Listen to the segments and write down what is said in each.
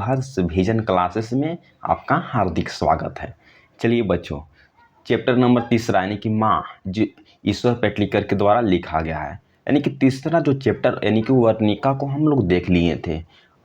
हर्ष vision classes में आपका हार्दिक स्वागत है। चलिए बच्चों, चैप्टर नंबर तीसरा यानी कि माँ, जो ईश्वर पेटलिकर के द्वारा लिखा गया है, यानी कि तीसरा जो चैप्टर यानी कि वर्णिका को हम लोग देख लिए थे।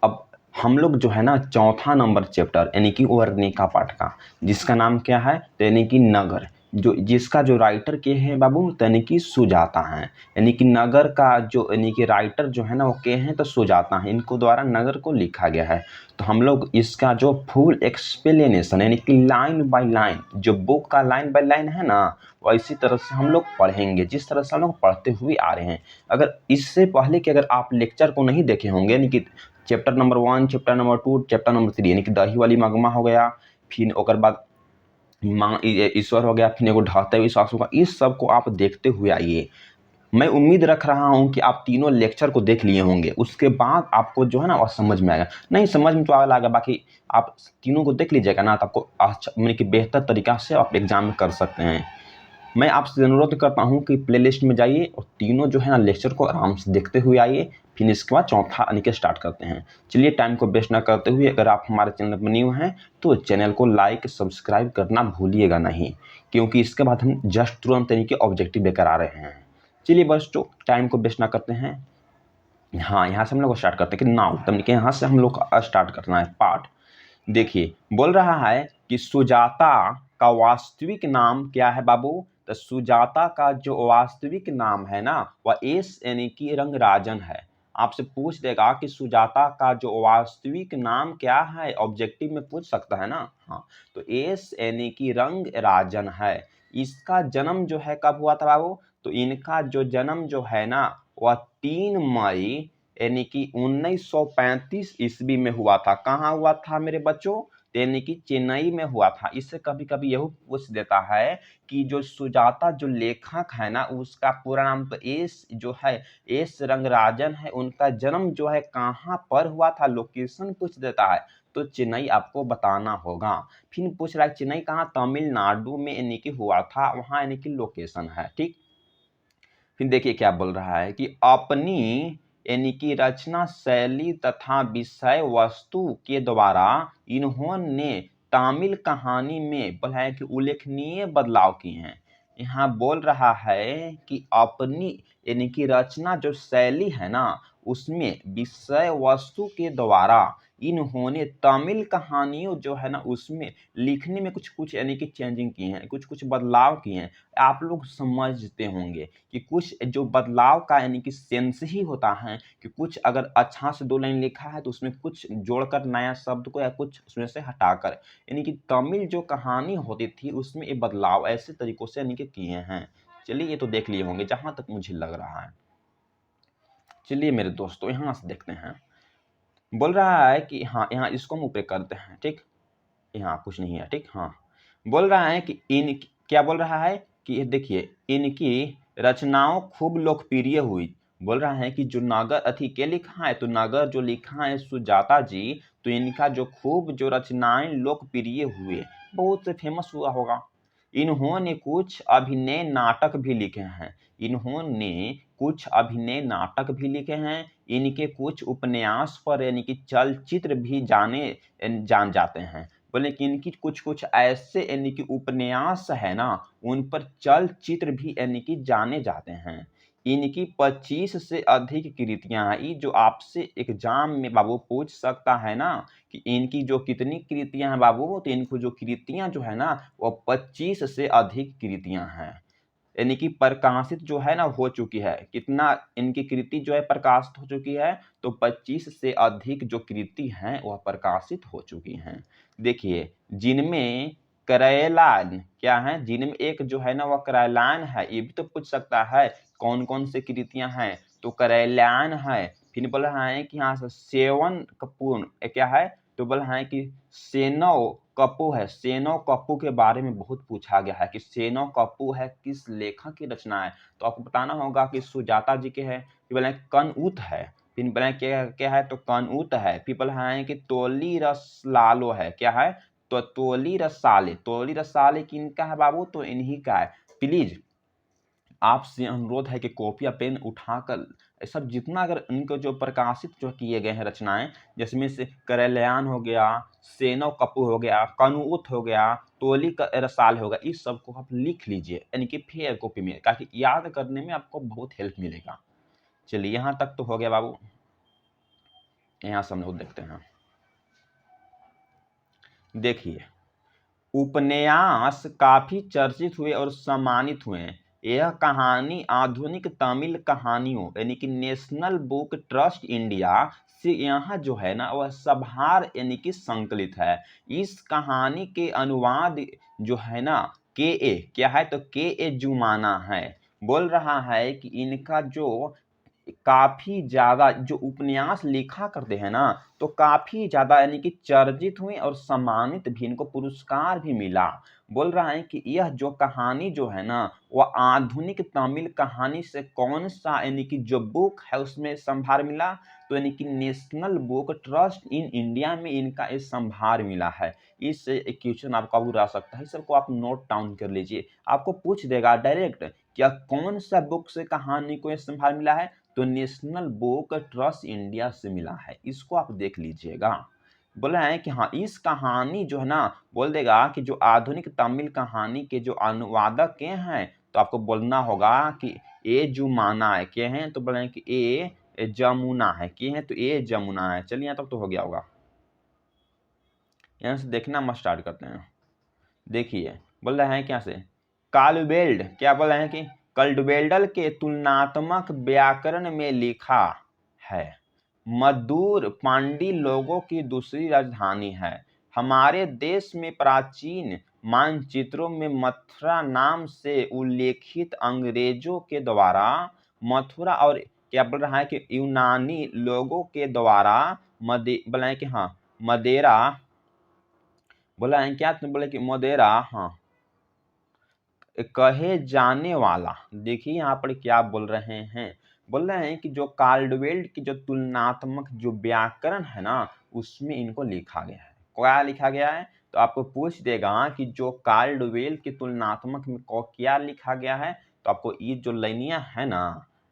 अब हम लोग जो है ना चौथा नंबर चैप्टर यानी कि वर्णिका पाठ का, जिसका नाम क्या है तो यानी कि नगर, जो जिसका जो राइटर के हैं बाबू तो यानी कि सुजाता हैं। यानी कि नगर का जो यानी कि राइटर जो है ना वो के हैं तो सुजाता हैं, इनको द्वारा नगर को लिखा गया है। तो हम लोग इसका जो फुल एक्सप्लेनेशन यानी कि लाइन बाय लाइन, जो बुक का लाइन बाय लाइन है ना, वैसी तरह से हम लोग पढ़ेंगे जिस तरह से हम लोग पढ़ते हुए आ रहे हैं। अगर इससे पहले कि अगर आप लेक्चर को नहीं देखे होंगे यानी कि chapter number 1, chapter number 2, chapter number 3 यानी कि दही वाली मगमा हो गया, फिर ओकर बाद माँ ईश्वर हो गया, फिर एगो ढहते हुए सासू का, इस सब को आप देखते हुए आइए। मैं उम्मीद रख रहा हूँ कि आप तीनों लेक्चर को देख लिए होंगे, उसके बाद आपको जो है ना वो समझ में आएगा। नहीं समझ में तो आ लगा, बाकी आप तीनों को देख लीजिएगा ना तो आपको अच्छा मतलब कि बेहतर तरीका से आप एग्जाम में कर सकते हैं। मैं आपसे अनुरोध करता हूँ कि प्लेलिस्ट में जाइए और तीनों जो है ना लेक्चर को आराम से देखते हुए आइए, फिर इसके बाद चौथा यानी कि स्टार्ट करते हैं। चलिए टाइम को वेस्ट ना करते हुए, अगर आप हमारे चैनल पर न्यू हैं तो चैनल को लाइक सब्सक्राइब करना भूलिएगा नहीं, क्योंकि इसके बाद हम जस्ट तुरंत यानी कि ऑब्जेक्टिव लेकर आ रहे हैं। चलिए बस तो टाइम को वेस्ट ना करते हैं, हाँ यहाँ से हम लोग स्टार्ट करते हैं कि नाउ, तब कि यहाँ से हम लोग स्टार्ट करना है पाठ। देखिए बोल रहा है कि सुजाता का वास्तविक नाम क्या है बाबू, तो सुजाता का जो वास्तविक नाम है ना वह एस यानी कि रंगराजन है। आपसे पूछ देगा कि सुजाता का जो वास्तविक नाम क्या है, ऑब्जेक्टिव में पूछ सकता है ना। हाँ तो एस यानी कि रंगराजन है। इसका जन्म जो है कब हुआ था बाबू, तो इनका जो जन्म जो है ना वह 3 मई यानी कि 1935 ईस्वी में हुआ था। कहाँ हुआ था मेरे बच्चों, यानी कि चेन्नई में हुआ था। इससे कभी कभी यह पूछ देता है कि जो सुजाता जो लेखक है ना उसका पूरा नाम तो एस जो है एस रंगराजन है, उनका जन्म जो है कहाँ पर हुआ था, लोकेशन पूछ देता है तो चेन्नई आपको बताना होगा। फिर पूछ रहा है चेन्नई कहाँ, तमिलनाडु में यानी कि हुआ था, वहाँ यानी कि लोकेशन है। ठीक, फिर देखिए क्या बोल रहा है कि अपनी यानी कि रचना शैली तथा विषय वस्तु के द्वारा इन्होंने तमिल कहानी में बोला है कि उल्लेखनीय बदलाव किए हैं। यहाँ बोल रहा है कि अपनी यानी कि रचना जो शैली है ना उसमें विषय वस्तु के द्वारा इन्होंने तमिल कहानियों जो है ना उसमें लिखने में कुछ कुछ यानी कि चेंजिंग किए हैं, कुछ कुछ बदलाव किए हैं। आप लोग समझते होंगे कि कुछ जो बदलाव का यानी कि सेंस ही होता है कि कुछ अगर अच्छा से 2 लाइन लिखा है तो उसमें कुछ जोड़कर नया शब्द को या कुछ उसमें से हटाकर, यानी कि तमिल जो कहानी होती थी उसमें ये बदलाव ऐसे तरीकों से यानी कि किए हैं। चलिए ये तो देख लिए होंगे जहां तक मुझे लग रहा है। चलिए मेरे दोस्तों यहाँ से देखते हैं। बोल रहा है कि हाँ यहाँ इसको हम ऊपर करते हैं। ठीक, यहाँ कुछ नहीं है। ठीक, हाँ बोल रहा है कि इन क्या बोल रहा है कि देखिए इनकी रचनाओं खूब लोकप्रिय हुई। बोल रहा है कि जो नगर अथी के लिखा है तो नगर जो लिखा है सुजाता जी, तो इनका जो खूब जो रचनाएं लोकप्रिय हुए, बहुत से फेमस हुआ होगा। इन्होंने कुछ अभिनय नाटक भी लिखे हैं, इन्होंने कुछ अभिनय नाटक भी लिखे हैं। इनके कुछ उपन्यास पर यानी कि चलचित्र भी जान जाते हैं। बोले कि इनकी कुछ कुछ ऐसे यानी कि उपन्यास है ना उन पर चलचित्र भी यानी कि जाने जाते हैं। इनकी 25 से अधिक कृतियां हैं। ये जो आपसे एग्जाम में बाबू पूछ सकता है ना कि इनकी जो कितनी कृतियां हैं बाबू, तो इनको जो कृतियां जो है ना वो 25 से अधिक कृतियां हैं, यानी कि प्रकाशित जो है ना हो चुकी है। कितना इनकी कृति जो है प्रकाशित हो चुकी है, तो 25 से अधिक जो कृति हैं वह प्रकाशित हो चुकी हैं। देखिए जिनमें करैलान क्या है, जिनमें एक जो है ना वह करैलान है, ये भी तो पूछ सकता है कौन कौन से कृतियां हैं, तो करैलान है। फिर बोल रहा है कि यहाँ से सेवन कपूर क्या है, तो बोल रहा है कि सेनो कप्पू है। सेनो कप्पू के बारे में बहुत पूछा गया है कि सेनो कप्पू है किस लेखक की रचना है, तो आपको बताना होगा कि सुजाता जी के है। फिर बोले कनउत है, फिर बोले क्या क्या है, तो कनउत है। फिर बोले है कि तोली रसलालो है, क्या है, तो तोली रसाले। तोली रसाले किनका है बाबू, तो इन्हीं का है। प्लीज आपसे अनुरोध है कि कॉपी या पेन उठाकर सब जितना अगर इनको जो प्रकाशित जो किए गए हैं रचनाएं, जिसमें से करैलयान हो गया, सेनो कपू हो गया, कनुउत हो गया, तोली का रसाल हो गया, इस सब को आप लिख लीजिए यानी कि फेयर कॉपी में, ताकि याद करने में आपको बहुत हेल्प मिलेगा। चलिए यहाँ तक तो हो गया बाबू। यहाँ से हम लोग देखते हैं, देखिए उपन्यास काफी चर्चित हुए और सम्मानित हुए। यह कहानी आधुनिक तमिल कहानियों यानी कि नेशनल बुक ट्रस्ट इंडिया से यहाँ जो है ना वह सभार यानी कि संकलित है। इस कहानी के अनुवाद जो है ना के ए क्या है, तो के ए जुमाना है। बोल रहा है कि इनका जो काफी ज्यादा जो उपन्यास लिखा करते हैं ना, तो काफी ज्यादा यानी कि चर्चित हुए और सम्मानित भी, इनको पुरस्कार भी मिला। बोल रहा है कि यह जो कहानी जो है ना वह आधुनिक तमिल कहानी से कौन सा यानी कि जो बुक है उसमें संभार मिला, तो यानी कि national book trust in India में इनका ये संभार मिला है। इससे एक क्वेश्चन आपका भी आ सकता है, सबको आप नोट डाउन कर लीजिए। आपको पूछ देगा डायरेक्ट क्या कौन सा बुक से कहानी को ये संभार मिला है, तो नेशनल बुक ट्रस्ट इंडिया से मिला है। इसको आप देख लीजिएगा। बोल रहे हैं कि हाँ इस कहानी जो है ना, बोल देगा कि जो आधुनिक तमिल कहानी के जो अनुवादक के हैं, तो आपको बोलना होगा कि ए जुमाना है के हैं, तो बोल रहे हैं कि ए जमुना है के हैं, तो ए जमुना है। चलिए यहाँ तक तो हो गया होगा। यहाँ से देखना हम स्टार्ट करते हैं। देखिए बोल रहे हैं क्या से कालवेल्ड क्या बोल रहे हैं कि कल्टवेल्डल के तुलनात्मक व्याकरण में लिखा है। मद्दूर पांडी लोगों की दूसरी राजधानी है। हमारे देश में प्राचीन मानचित्रों में मथुरा नाम से उल्लेखित अंग्रेजों के द्वारा मथुरा और क्या बोल रहा है कि यूनानी लोगों के द्वारा बोला है कि हाँ मदेरा, बोला है क्या तुम बोले कि मदेरा हाँ कहे जाने वाला। देखिए यहाँ पर क्या बोल रहे हैं, बोल रहे हैं कि जो काल्डवेल्ड की जो तुलनात्मक जो व्याकरण है ना उसमें इनको लिखा गया है। क्या लिखा गया है, तो आपको पूछ देगा कि जो काल्डवेल की तुलनात्मक में को क्या लिखा गया है, तो आपको ये जो लाइनियां है ना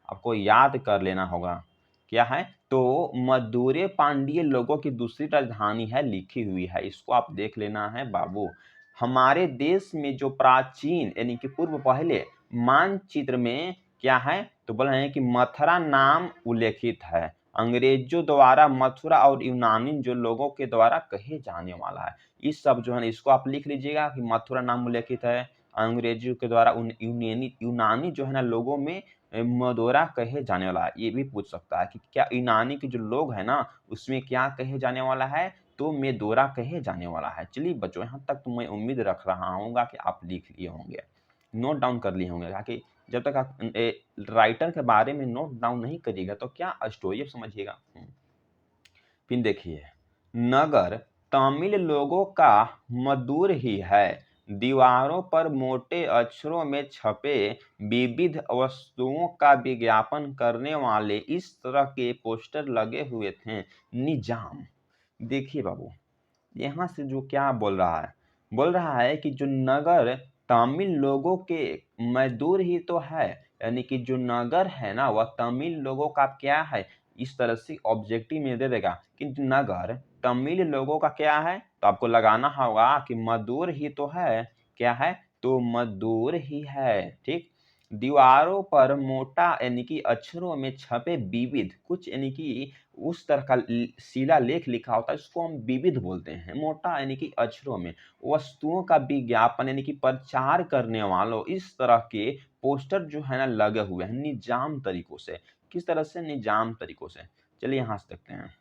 आपको याद कर लेना होगा। क्या है, तो मदुरै पांड्य लोगों की दूसरी राजधानी है लिखी हुई है, इसको आप देख लेना है बाबू। हमारे देश में जो प्राचीन यानी कि पूर्व पहले मानचित्र में क्या है, तो बोल रहे हैं कि मथुरा नाम उल्लेखित है। अंग्रेजों द्वारा मथुरा और यूनानी जो लोगों के द्वारा कहे जाने वाला है। इस सब जो है ना इसको आप लिख लीजिएगा कि मथुरा नाम उल्लेखित है, अंग्रेजों के द्वारा यूनानी जो है ना लोगों में मदोरा कहे जाने वाला है। ये भी पूछ सकता है कि क्या यूनानी के जो लोग हैं ना उसमें क्या कहे जाने वाला है, तो मेदोरा कहे जाने वाला है। चलिए बच्चों यहाँ तक तो मैं उम्मीद रख रहा हूँ कि आप लिख लिए होंगे, नोट डाउन कर लिए होंगे, ताकि जब तक आप राइटर के बारे में नोट डाउन नहीं करिएगा तो क्या स्टोरी समझिएगा। फिर देखिए नगर तमिल लोगों का मधुर ही है। दीवारों पर मोटे अक्षरों में छपे विविध वस्तुओं का विज्ञापन करने वाले इस तरह के पोस्टर लगे हुए थे। निजाम देखिए बाबू यहाँ से जो क्या बोल रहा है, बोल रहा है कि जो नगर तमिल लोगों के मजदूर ही तो है, यानी कि जो नगर है ना वह तमिल लोगों का क्या है, इस तरह से ऑब्जेक्टिव में दे देगा कि नगर तमिल लोगों का क्या है, तो आपको लगाना होगा कि मजदूर ही तो है। क्या है, तो मजदूर ही है। ठीक, दीवारों पर मोटा यानी कि अक्षरों में छपे विविध कुछ यानी कि उस तरह का शिलालेख लिखा होता है, इसको हम विविध बोलते हैं। मोटा यानी कि अक्षरों में वस्तुओं का विज्ञापन यानी कि प्रचार करने वालों इस तरह के पोस्टर जो है ना लगे हुए हैं निजाम तरीकों से। किस तरह से, निजाम तरीकों से। चलिए यहाँ से देखते हैं।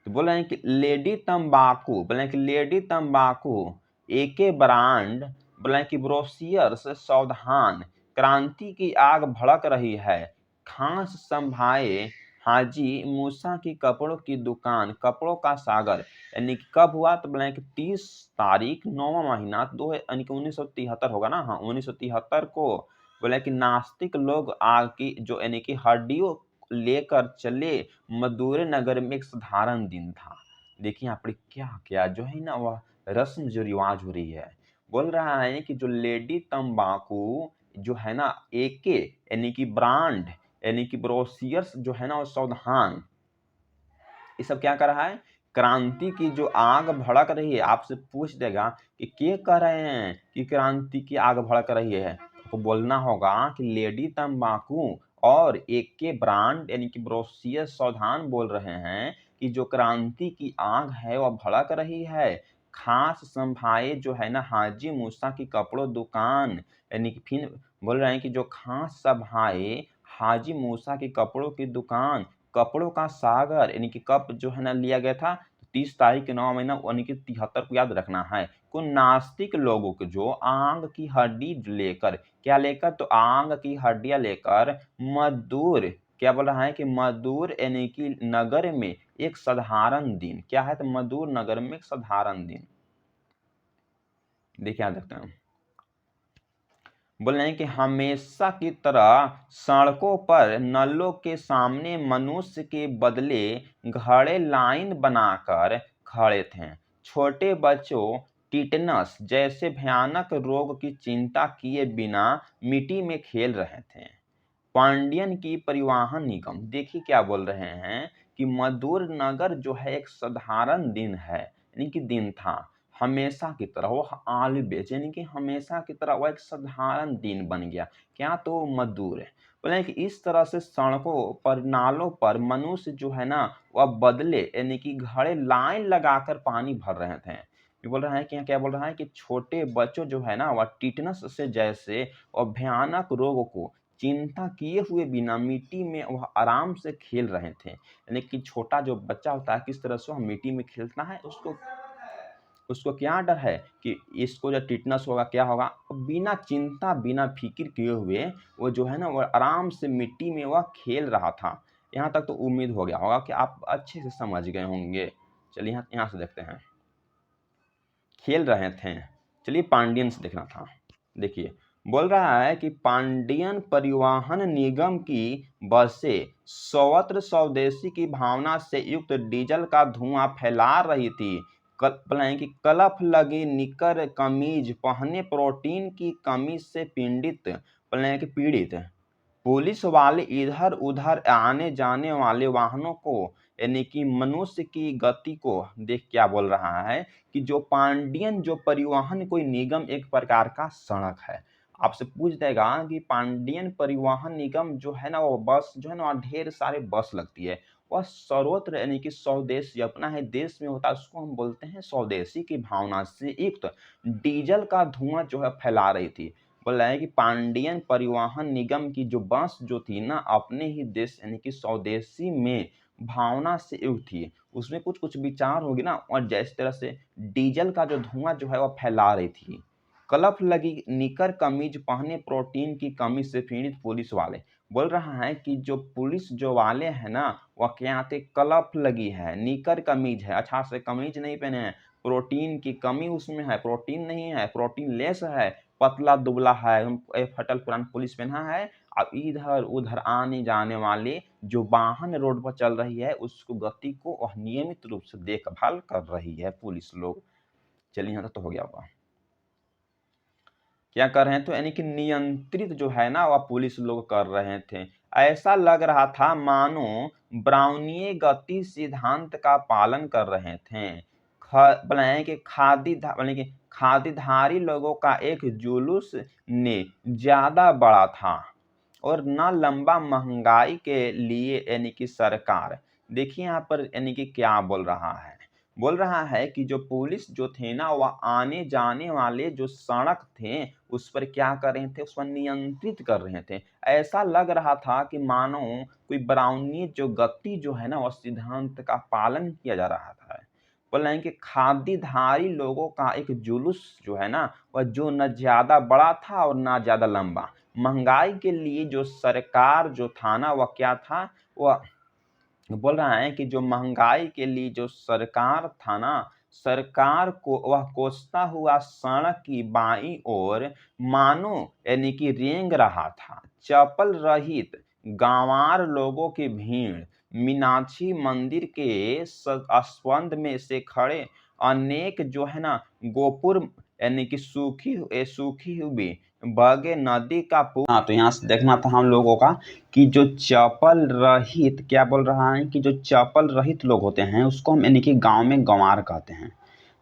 तो बोल रहे हैं कि लेडी तंबाकू, बोले कि लेडी तंबाकू एके ब्रांड, बोले कि ब्रोशियर से सावधान, क्रांति की आग भड़क रही है, खास संभाए हाजी मूसा की कपड़ों की दुकान, कपड़ों का सागर। यानी कि कब हुआ, तो बोले कि 30 तारीख 9वां महीना दो यानी कि 1973 होगा ना, हाँ 1973 को। बोले कि नास्तिक लोग आग की जो यानी कि हड्डियों लेकर चले मदुरै नगर में एक साधारण दिन था। देखिए यहाँ पर क्या क्या जो है ना वह रस्म जो रिवाज हो रही है। बोल रहा है कि जो लेडी तंबाकू जो है ना एके यानी कि ब्रांड यानी कि ब्रोशियर्स जो है ना वो सावधान, ये सब क्या कर रहा है, क्रांति की जो आग भड़क रही है। आपसे पूछ देगा कि क्या कर रहे हैं कि क्रांति की आग भड़क रही है, आपको बोलना होगा कि लेडी तंबाकू और एक के ब्रांड यानी कि ब्रोशियस सावधान बोल रहे हैं कि जो क्रांति की आग है वह भड़क रही है। खास संभाए जो है ना हाजी मूसा की कपड़ों दुकान, यानी कि फिर बोल रहे हैं कि जो खास सभाए हाजी मूसा की कपड़ों की दुकान, कपड़ों का सागर यानी कि कप जो है ना लिया गया था 30 तारीख के 9 महीना यानी कि 73 को याद रखना है। को नास्तिक लोगों को जो आंग की हड्डी लेकर, क्या लेकर, तो आंग की हड्डियां लेकर मजदूर, क्या बोल रहा है कि मजदूर यानी कि नगर में एक साधारण दिन, क्या है, तो मजदूर नगर में एक साधारण दिन। देखिए याद रखते हैं, बोल रहे हैं कि हमेशा की तरह सड़कों पर नलों के सामने मनुष्य के बदले घड़े लाइन बनाकर खड़े थे। छोटे बच्चों टिटनस जैसे भयानक रोग की चिंता किए बिना मिट्टी में खेल रहे थे। पांडियन की परिवहन निगम, देखिए क्या बोल रहे हैं कि मजदूर नगर जो है एक साधारण दिन है, यानी कि दिन था, हमेशा की तरह वो ऑलवेज यानी कि हमेशा की तरह वो एक साधारण दिन बन गया। क्या, तो मजदूर है। बोले कि इस तरह से सड़कों पर नालों पर मनुष्य जो है ना वह बदले यानी कि घड़े लाइन लगाकर पानी भर रहे थे। ये बोल रहा है कि क्या बोल रहा है कि छोटे बच्चों जो है ना वह टिटनस से जैसे और भयानक रोग को चिंता किए हुए बिना मिट्टी में वह आराम से खेल रहे थे। यानी कि छोटा जो बच्चा होता है किस तरह से वह मिट्टी में खेलता है, उसको उसको क्या डर है कि इसको जो टिटनस होगा क्या होगा, बिना चिंता बिना फिक्र किए हुए वो जो है ना वो आराम से मिट्टी में वह खेल रहा था। यहाँ तक तो उम्मीद हो गया होगा कि आप अच्छे से समझ गए होंगे। चलिए यहाँ से देखते हैं, खेल रहे थे। चलिए पांडियन से देखना था। देखिए बोल रहा है कि पांडियन परिवहन निगम की बसें सर्वत्र स्वदेशी की भावना से युक्त डीजल का धुआं फैला रही थी। कि कलफ लगी निकर कमीज पहने प्रोटीन की कमी से पीड़ित पुलिस वाले इधर उधर आने जाने वाले वाहनों को यानी कि मनुष्य की गति को देख क्या बोल रहा है कि जो पांडियन जो परिवहन कोई निगम एक प्रकार का सड़क है। आपसे पूछ देगा कि पांडियन परिवहन निगम जो है ना वो बस जो है ना वहाँ ढेर सारे बस लगती है, वह सर्वत्र यानी कि स्वदेशी अपना है देश में होता है, उसको हम बोलते हैं स्वदेशी की भावना से युक्त डीजल का धुआं जो है फैला रही थी। बोल रहा है कि पांडियन परिवहन निगम की जो बस जो थी ना अपने ही देश यानी कि स्वदेशी में भावना से युक्त थी, उसमें कुछ कुछ विचार होगी ना, और जिस तरह से डीजल का जो धुआं जो है वह फैला रही थी। कलफ लगी निकर कमीज पहने प्रोटीन की कमी से पीड़ित पुलिस वाले, बोल रहा है कि जो पुलिस जो वाले हैं ना वह क्या आते, कलफ लगी है, निकर कमीज है, अच्छा से कमीज नहीं पहने हैं, प्रोटीन की कमी उसमें है, प्रोटीन नहीं है, प्रोटीन लेस है, पतला दुबला है, फटल पुरान पुलिस पहना है। अब इधर उधर आने जाने वाले जो वाहन रोड पर चल रही है उसको गति को वह नियमित रूप से देखभाल कर रही है पुलिस लोग। चलिए यहाँ तक तो हो गया होगा। क्या कर रहे हैं, तो यानी कि नियंत्रित जो है ना वह पुलिस लोग कर रहे थे। ऐसा लग रहा था मानो ब्राउनीय गति सिद्धांत का पालन कर रहे थे। बोले कि खादीधारी लोगों का एक जुलूस ने ज्यादा बड़ा था और न लंबा महंगाई के लिए यानी कि सरकार। देखिए यहाँ पर यानी कि क्या बोल रहा है, बोल रहा है कि जो पुलिस जो थे ना वह आने जाने वाले जो सड़क थे उस पर क्या कर रहे थे, उस पर नियंत्रित कर रहे थे। ऐसा लग रहा था कि मानो कोई ब्राउनी जो गति जो है ना वह सिद्धांत का पालन किया जा रहा था। बोल रहे हैं कि खादीधारी लोगों का एक जुलूस जो है ना वह जो न ज्यादा बड़ा था और ना ज्यादा लंबा, महंगाई के लिए जो सरकार जो था ना वह क्या था, वह बोल रहा है कि जो महंगाई के लिए जो सरकार था ना, सरकार को वह कोसता हुआ सड़क की बाईं ओर मानो यानी कि रेंग रहा था। चप्पल रहित गांवार लोगों की भीड़, मीनाक्षी मंदिर के स्पंद में से खड़े अनेक जो है ना गोपुर यानी कि सूखी हुई बगे नदी का पुल। हाँ, तो यहाँ से देखना था हम लोगों का कि जो चप्पल रहित, क्या बोल रहा है कि जो चप्पल रहित लोग होते हैं उसको हम यानी कि गांव में गंवार कहते हैं।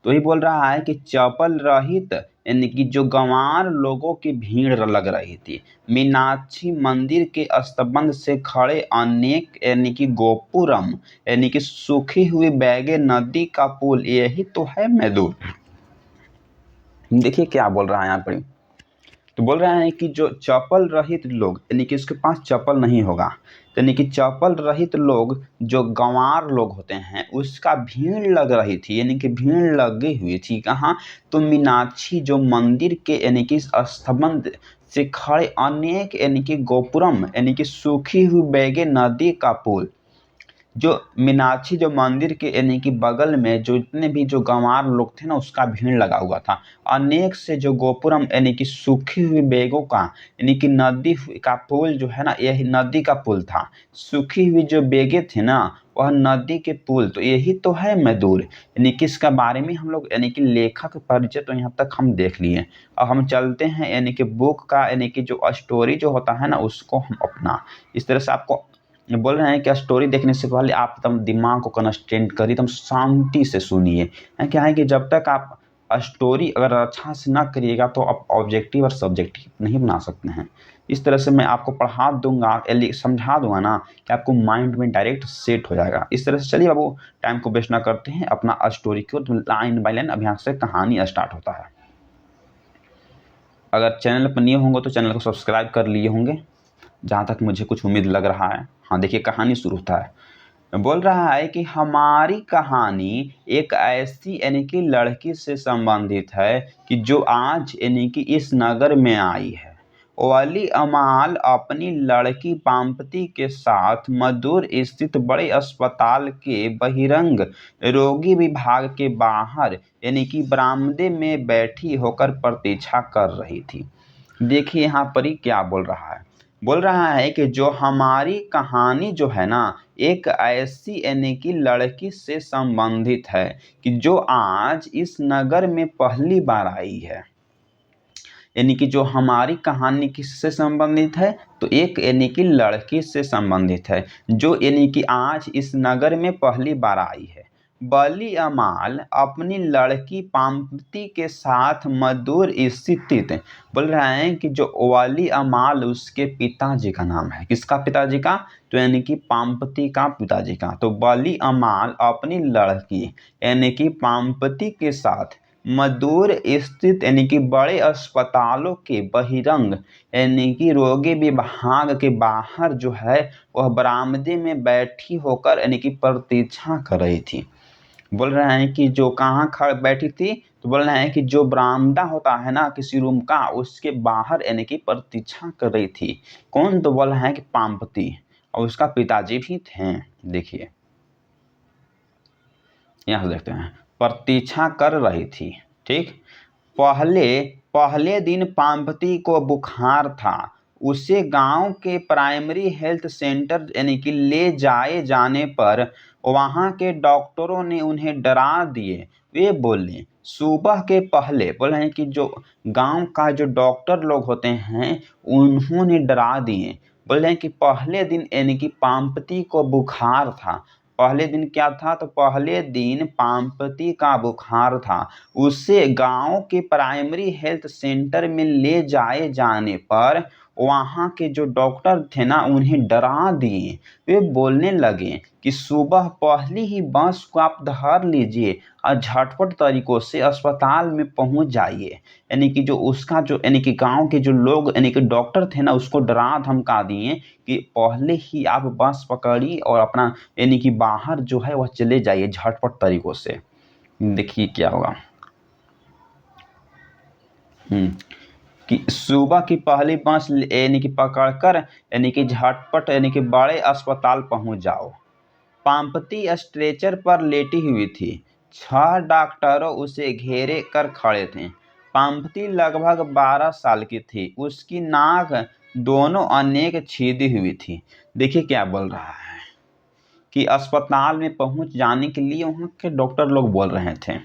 तो ये बोल रहा है कि चप्पल रहित यानी कि जो गंवार लोगों की भीड़ लग रही थी मीनाक्षी मंदिर के स्तंभ से खड़े अनेक यानी कि गोपुरम यानी कि सूखी हुई बैगे नदी का पुल, यही तो है मैदूर। देखिए क्या बोल रहा है यहाँ पर, तो बोल रहे हैं कि जो चप्पल रहित लोग यानी कि उसके पास चप्पल नहीं होगा, यानी कि चप्पल रहित लोग जो गंवार लोग होते हैं उसका भीड़ लग रही थी, यानी कि भीड़ लगी हुई थी कहाँ, तो मीनाक्षी जो मंदिर के यानी कि स्तंभ से खड़े अनेक यानी कि गोपुरम यानी कि सूखी हुई बैगे नदी का पुल। जो मीनाक्षी जो मंदिर के यानी कि बगल में जो इतने भी जो गंवार लोग थे ना उसका भीड़ लगा हुआ था। अनेक से जो गोपुरम यानी कि सूखी हुई बेगों का यानी कि नदी का पुल जो है ना, यही नदी का पुल था। सूखी हुई जो बेगे थे ना वह नदी के पुल, तो यही तो है मैदूर। यानी कि इसका बारे में हम लोग यानी कि लेखक परिचय तो यहाँ तक हम देख लिए। अब हम चलते हैं यानी कि बुक का यानी कि जो स्टोरी जो होता है ना उसको हम अपना इस तरह से आपको बोल रहे हैं कि स्टोरी देखने से पहले आप एकदम दिमाग को कंसंट्रेट करिए, एकदम शांति से सुनिए। क्या है कि जब तक आप स्टोरी अगर अच्छा से ना करिएगा तो आप ऑब्जेक्टिव और सब्जेक्टिव नहीं बना सकते हैं। इस तरह से मैं आपको पढ़ा दूंगा, समझा दूंगा ना कि आपको माइंड में डायरेक्ट सेट हो जाएगा। इस तरह से चलिए बाबू टाइम को वेस्ट ना करते हैं, अपना स्टोरी को लाइन बाय लाइन अभी से कहानी स्टार्ट होता है। अगर चैनल पर नए होंगे तो चैनल को सब्सक्राइब कर लिए होंगे, जहाँ तक मुझे कुछ उम्मीद लग रहा है। हाँ देखिए कहानी शुरू होता है। बोल रहा है कि हमारी कहानी एक ऐसी यानी कि लड़की से संबंधित है कि जो आज यानी कि इस नगर में आई है। वली अमाल अपनी लड़की पाम्पती के साथ मधुर स्थित बड़े अस्पताल के बहिरंग रोगी विभाग के बाहर यानी कि बरामदे में बैठी होकर प्रतीक्षा कर रही थी। देखिए यहाँ पर ही क्या बोल रहा है, बोल रहा है कि जो हमारी कहानी जो है ना एक ऐसी यानी कि लड़की से संबंधित है कि जो आज इस नगर में पहली बार आई है। यानी कि जो हमारी कहानी किससे संबंधित है, तो एक यानी कि लड़की से संबंधित है जो यानी कि आज इस नगर में पहली बार आई है। बली अमाल अपनी लड़की पाम्पती के साथ मधुर स्थित, बोल रहे हैं कि जो वली अमाल उसके पिताजी का नाम है। किसका पिताजी का, तो यानी कि पाम्पती का पिताजी का। तो बली अमाल अपनी लड़की यानी कि पाम्पती के साथ मधुर स्थित यानी कि बड़े अस्पतालों के बहिरंग यानी कि रोगी विभाग के बाहर जो है वह बरामदे में बैठी होकर यानी कि प्रतीक्षा कर रही थी। बोल रहे हैं कि जो कहाँ खड़ बैठी थी, तो बोल रहे हैं कि जो बरामदा होता है ना किसी रूम का उसके बाहर यानी कि प्रतीक्षा कर रही थी। कौन, तो बोल रहे हैं कि पाम्पती, और उसका पिताजी भी थे। देखिए यहाँ देखते हैं, प्रतीक्षा कर रही थी। ठीक, पहले पहले दिन पाम्पती को बुखार था। उसे गांव के प्राइमरी हेल्थ सेंटर यानी कि ले जाए जाने पर वहां के डॉक्टरों ने उन्हें डरा दिए। वे बोले सुबह के पहले, बोले हैं कि जो गांव का जो डॉक्टर लोग होते हैं उन्होंने डरा दिए। बोले हैं कि पहले दिन यानी कि पाम्पती को बुखार था। पहले दिन क्या था, तो पहले दिन पाम्पती का बुखार था। उसे गांव के प्राइमरी हेल्थ सेंटर में ले जाए जाने पर वहाँ के जो डॉक्टर थे ना उन्हें डरा दिए। वे बोलने लगे कि सुबह पहली ही बस को आप धर लीजिए और झटपट तरीकों से अस्पताल में पहुंच जाइए। यानी कि जो उसका जो यानी कि गांव के जो लोग यानी कि डॉक्टर थे ना उसको डरा धमका दिए कि पहले ही आप बस पकड़ी और अपना यानी कि बाहर जो है वह चले जाइए झटपट तरीकों से। देखिए क्या होगा, कि सुबह की पहली बस यानी कि पकड़कर यानी कि झटपट यानी कि बड़े अस्पताल पहुंच जाओ। पाम्पती स्ट्रेचर पर लेटी हुई थी। 6 डॉक्टरों उसे घेरे कर खड़े थे। पाम्पती लगभग 12 साल की थी। उसकी नाक दोनों अनेक छेदी हुई थी। देखिए क्या बोल रहा है कि अस्पताल में पहुंच जाने के लिए वहाँ के डॉक्टर लोग बोल रहे थे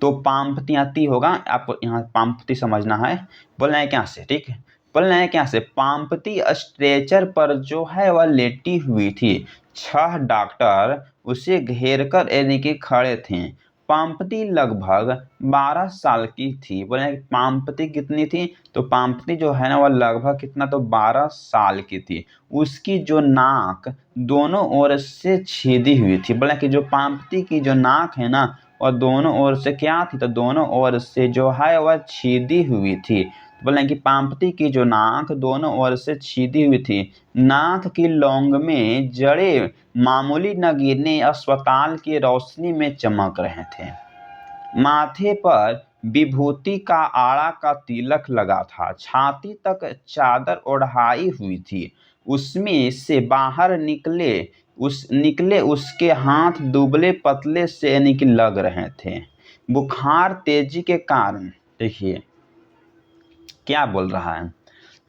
तो पाम्पती होगा, आपको यहाँ पाम्पती समझना है। बोलना है क्या से, ठीक है, बोलना है क्या से, पाम्पती स्ट्रेचर पर जो है वह लेटी हुई थी। 6 डॉक्टर उसे घेर कर यानी कि खड़े थे। पाम्पती लगभग 12 साल की थी। बोले पाम्पती कितनी थी, तो पाम्पती जो है ना वह लगभग कितना, तो 12 साल की थी। उसकी जो नाक दोनों ओर से छेदी हुई थी। बोला कि जो पाम्पती की जो नाक है ना वह दोनों ओर से क्या थी, तो दोनों ओर से जो है वह छेदी हुई थी। बोले कि पाम्पती की जो नाक दोनों ओर से छेदी हुई थी। नाक की लौंग में जड़े मामूली नगीने अस्पताल की रोशनी में चमक रहे थे। माथे पर विभूति का आड़ा का तिलक लगा था। छाती तक चादर ओढ़ाई हुई थी। उसमें से बाहर निकले उसके हाथ दुबले पतले से यानी कि लग रहे थे। बुखार तेजी के कारण, देखिए क्या बोल रहा है,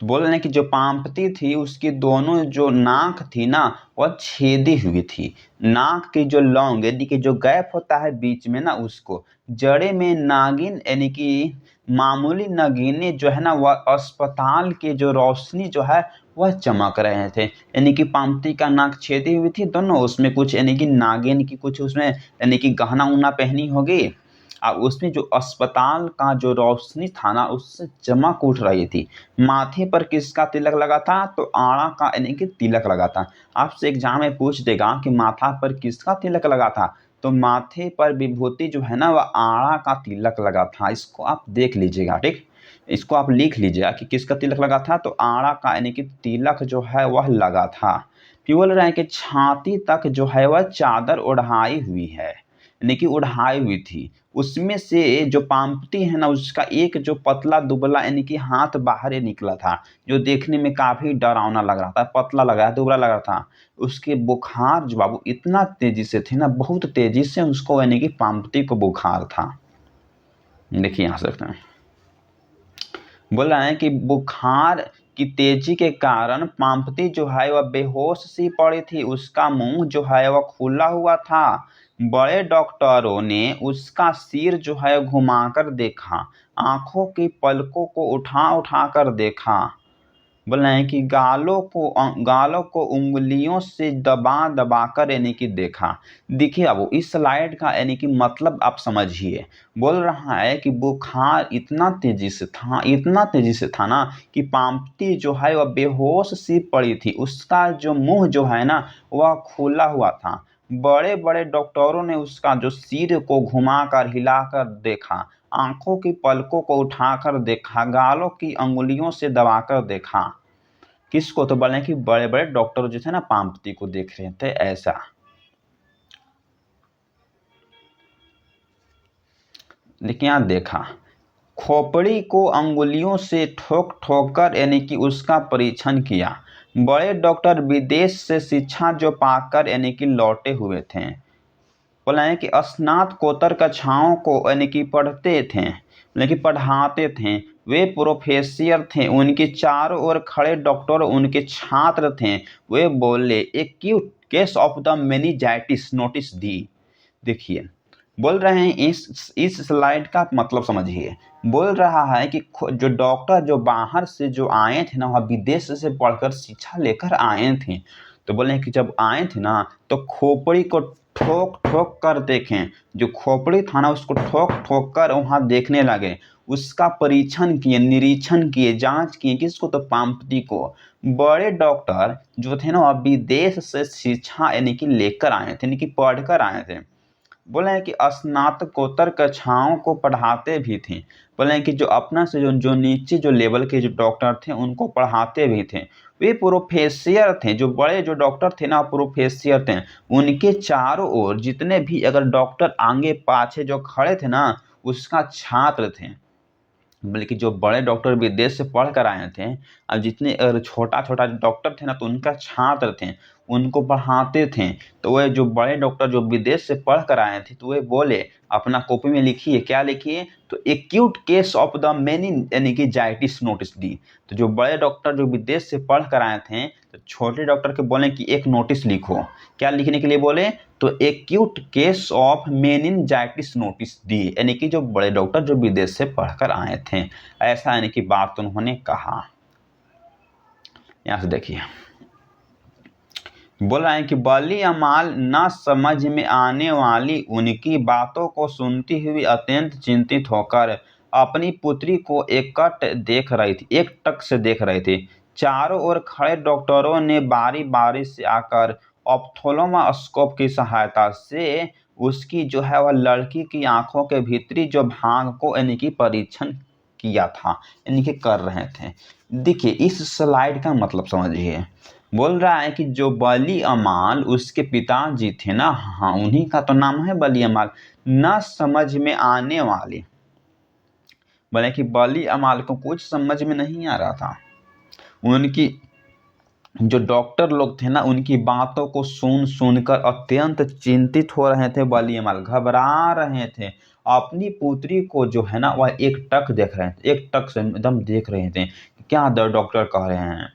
तो बोल रहे हैं कि जो पाम्पती थी उसकी दोनों जो नाक थी ना वह छेदी हुई थी। नाक की जो लौंग यानी कि जो गैप होता है बीच में ना, उसको जड़े में नागिन यानी कि मामूली नगीने जो है ना वह अस्पताल की जो रोशनी जो है वह चमक रहे थे। यानी कि पाम्पती का नाक छेदी हुई थी दोनों, उसमें कुछ यानी कि नागिन की कुछ उसमें यानी कि गहना उना पहनी होगी, और उसमें जो अस्पताल का जो रोशनी था ना उससे चमक उठ रही थी। माथे पर किसका तिलक लगा था, तो आड़ा का यानी कि तिलक लगा था। आपसे एग्जाम में पूछ देगा कि माथा पर किसका तिलक लगा था, तो माथे पर विभूति जो है ना वह आड़ा का तिलक लगा था। इसको आप देख लीजिएगा, ठीक, इसको आप लिख लीजिएगा कि किसका तिलक लगा था, तो आड़ा का यानी कि तिलक जो है वह लगा था। फिर बोल रहे हैं कि छाती तक जो है वह चादर ओढ़ाई हुई है, यानी कि ओढ़ाई हुई थी। उसमें से जो पाम्पटी है ना उसका एक जो पतला दुबला यानी कि हाथ बाहर निकला था, जो देखने में काफी डरावना लग रहा था, पतला लग रहा था, दुबला लग रहा था। उसके बुखार जो बाबू इतना तेजी से थे ना, बहुत तेजी से उसको यानी कि पाम्पटी को बुखार था। देखिए यहाँ सकते हैं, बोल रहा है कि बुखार की तेजी के कारण पाम्पती जो है वह बेहोश सी पड़ी थी। उसका मुंह जो है वह खुला हुआ था। बड़े डॉक्टरों ने उसका सिर जो है घुमाकर देखा, आंखों की पलकों को उठा उठा कर देखा। बोल रहे हैं कि गालों को उंगलियों से दबा दबा कर यानी कि देखा। देखिए अब इस स्लाइड का यानी कि मतलब आप समझिए। बोल रहा है कि बुखार इतना तेजी से था, इतना तेजी से था ना कि पाम्पटी जो है वह बेहोश सी पड़ी थी। उसका जो मुंह जो है ना वह खुला हुआ था। बड़े बड़े डॉक्टरों ने उसका जो सिर को घुमाकर हिलाकर देखा, आंखों की पलकों को उठाकर देखा, गालों की अंगुलियों से दबाकर देखा। किसको, तो बोले कि बड़े बड़े डॉक्टर जो थे ना पाम्पती को देख रहे थे ऐसा। देखिए यहाँ देखा, खोपड़ी को अंगुलियों से ठोक ठोक कर यानी कि उसका परीक्षण किया। बड़े डॉक्टर विदेश से शिक्षा जो पाकर यानी कि लौटे हुए थे। बोला है कि स्नातकोत्तर कक्षाओं को यानी कि पढ़ते थे, लेकिन पढ़ाते थे। वे प्रोफेसर थे। उनके चारों ओर खड़े डॉक्टर उनके छात्र थे। वे बोले acute case of the meningitis notice दी। देखिए बोल रहे हैं इस स्लाइड का मतलब समझिए। बोल रहा है कि जो डॉक्टर जो बाहर से जो आए थे ना, वह विदेश से पढ़कर शिक्षा लेकर आए थे। तो बोले कि जब आए थे ना तो खोपड़ी को ठोक ठोक कर देखें। जो खोपड़ी था ना उसको ठोक ठोक कर वहां देखने लगे। उसका परीक्षण किए, निरीक्षण किए, जांच किए। किसको, तो पाम्पटी को। बड़े डॉक्टर जो थे ना वह विदेश से शिक्षा यानी कि लेकर आए थे, यानी कि पढ़कर आए थे। बोले हैं कि स्नातकोत्तर कक्षाओं को पढ़ाते भी थे। बोले हैं कि जो अपना से जो नीचे जो लेवल के जो डॉक्टर थे उनको पढ़ाते भी थे। वे प्रोफेसर थे। जो बड़े जो डॉक्टर थे ना प्रोफेसर थे। उनके चारों ओर जितने भी अगर डॉक्टर आगे पाछे जो खड़े थे ना उसका छात्र थे। बल्कि जो बड़े डॉक्टर विदेश से पढ़ कर आए थे, अब जितने अगर छोटा छोटा डॉक्टर थे ना तो उनका छात्र थे, उनको पढ़ाते थे। तो वह जो बड़े डॉक्टर जो विदेश से पढ़ कर आए थे तो वे बोले अपना कॉपी में लिखिए, क्या लिखिए, तो acute case of the meningitis notice दी। तो जो बड़े डॉक्टर जो विदेश से पढ़ कर आए थे तो छोटे डॉक्टर के बोले कि एक नोटिस लिखो। क्या लिखने के लिए बोले, तो acute case of meningitis notice दी, यानी कि जो बड़े डॉक्टर जो विदेश से पढ़कर आए थे, ऐसा यानी कि बात उन्होंने कहा। यहां से देखिए बोल रहा है कि बली अमाल न समझ में आने वाली उनकी बातों को सुनती हुई अत्यंत चिंतित होकर अपनी पुत्री को एकटक से देख रही थी। चारों ओर खड़े डॉक्टरों ने बारी बारी से आकर ऑप्थोल्मोस्कोप की सहायता से उसकी जो है वह लड़की की आंखों के भीतरी जो भाग को यानी कि परीक्षण किया था, यानी कि कर रहे थे। देखिए इस स्लाइड का मतलब समझिए, बोल रहा है कि जो बली अमाल उसके पिताजी थे ना, हाँ उन्हीं का तो नाम है बली अमाल, न समझ में आने वाले, बोले कि बली अमाल को कुछ समझ में नहीं आ रहा था। उनकी जो डॉक्टर लोग थे ना, उनकी बातों को सुनकर अत्यंत चिंतित हो रहे थे। बली अमाल घबरा रहे थे, अपनी पुत्री को जो है ना वह एकटक देख रहे थे, एकटक से एकदम देख रहे थे क्या डॉक्टर कह रहे हैं।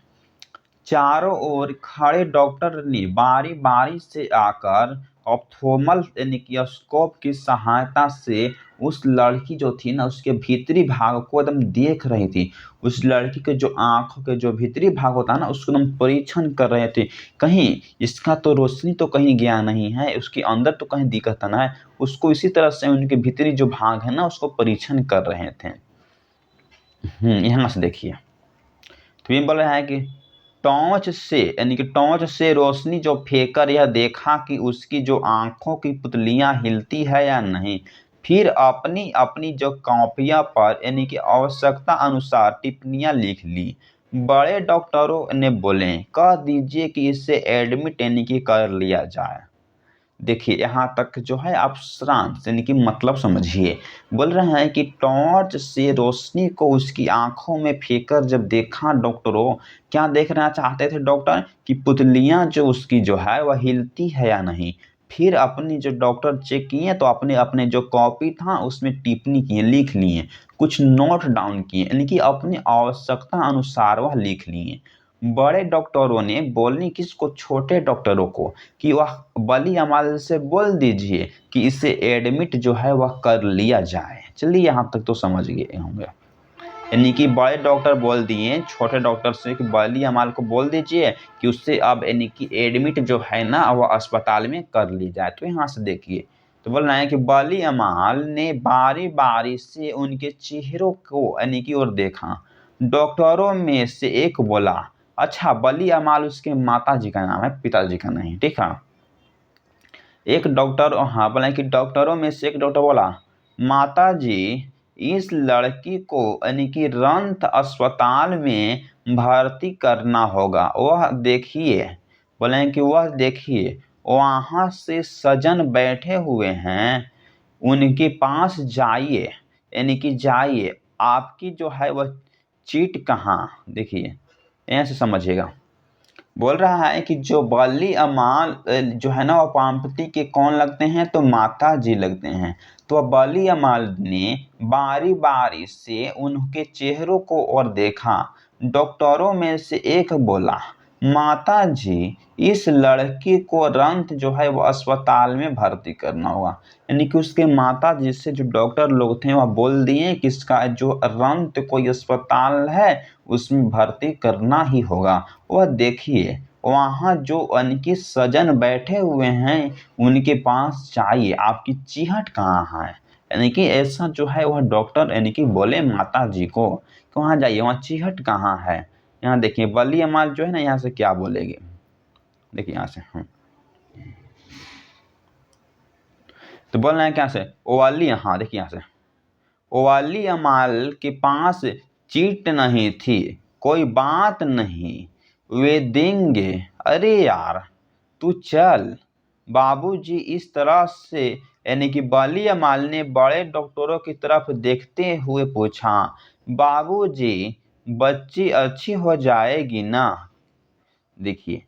चारों ओर खड़े डॉक्टर ने बारी बारी से आकर ऑप्थोल्मोस्कोप की सहायता से उस लड़की जो थी ना उसके भीतरी भाग को एकदम देख रही थी। उस लड़की के जो आंखों के जो भीतरी भाग होता है ना उसको एकदम परीक्षण कर रहे थे, कहीं इसका तो रोशनी तो कहीं गया नहीं है, उसके अंदर तो कहीं दिक्कत ना है। उसको इसी तरह से उनके भीतरी जो भाग है ना उसको परीक्षण कर रहे थे। यहाँ से देखिए तो ये बोल रहा है कि टॉर्च से यानी कि टॉर्च से रोशनी जो फेंकर यह देखा कि उसकी जो आंखों की पुतलियां हिलती है या नहीं। फिर अपनी अपनी जो कॉपियां पर यानी कि आवश्यकता अनुसार टिप्पणियां लिख ली। बड़े डॉक्टरों ने बोले कह दीजिए कि इसे एडमिट यानी कि कर लिया जाए। देखिए यहाँ तक जो है आप सारांश यानी कि मतलब समझिए। बोल रहे हैं कि टॉर्च से रोशनी को उसकी आंखों में फेंकर जब देखा डॉक्टरों, क्या देखना चाहते थे डॉक्टर कि पुतलियां जो उसकी जो है वह हिलती है या नहीं। फिर अपनी जो डॉक्टर चेक किए तो अपने अपने जो कॉपी था उसमें टिप्पणी किए, लिख लिए, कुछ नोट डाउन किए, यानी कि अपनी आवश्यकता अनुसार वह लिख लिए। बड़े डॉक्टरों ने बोलने किसको, छोटे डॉक्टरों को, कि वह बली अमाल से बोल दीजिए कि इसे एडमिट जो है वह कर लिया जाए। चलिए यहाँ तक तो समझ गए होंगे। यानी कि बड़े डॉक्टर बोल दिए छोटे डॉक्टर से कि बली अमाल को बोल दीजिए कि उससे अब यानी कि एडमिट जो है ना वह अस्पताल में कर ली जाए। तो यहाँ से देखिए तो बोल रहे हैं कि बली अमाल ने बारी बारी से उनके चेहरों को यानी कि और देखा। डॉक्टरों में से एक बोला, अच्छा बली अमाल उसके माता जी का नाम है, पिताजी का नहीं, ठीक है। एक डॉक्टर, हाँ बोला कि डॉक्टरों में से एक डॉक्टर बोला, माता जी इस लड़की को यानी कि रंत अस्पताल में भर्ती करना होगा। वह देखिए, बोले कि वह देखिए वहाँ से सजन बैठे हुए हैं, उनके पास जाइए, यानी कि जाइए, आपकी जो है वह चीट कहाँ, देखिए यहाँ से समझिएगा। बोल रहा है कि जो बली अमाल जो है ना वो पामपति के कौन लगते हैं, तो माता जी लगते हैं। तो बली अमाल ने बारी बारी से उनके चेहरों को और देखा। डॉक्टरों में से एक बोला, माता जी इस लड़की को रंत जो है वो अस्पताल में भर्ती करना होगा। यानी कि उसके माता जी से जो डॉक्टर लोग थे वह बोल दिए कि इसका जो रंत कोई अस्पताल है उसमें भर्ती करना ही होगा। वह देखिए वहाँ जो उनके सजन बैठे हुए हैं उनके पास जाइए, आपकी चीहट कहाँ है। यानी कि ऐसा जो है वह डॉक्टर यानी कि बोले माता जी को कि वहाँ जाइए, वहाँ चीहट कहाँ है। यहाँ देखिए बली अमाल जो है ना यहाँ से क्या बोलेगी, देखिए यहाँ से तो बोल रहे हैं क्या से ओवाली, हाँ देखिए यहाँ से ओवाली अमाल के पास चीट नहीं थी, कोई बात नहीं, वे देंगे। अरे यार तू चल। बाबूजी इस तरह से यानी कि बली अमाल ने बड़े डॉक्टरों की तरफ देखते हुए पूछा, बाबूजी बच्ची अच्छी हो जाएगी ना। देखिए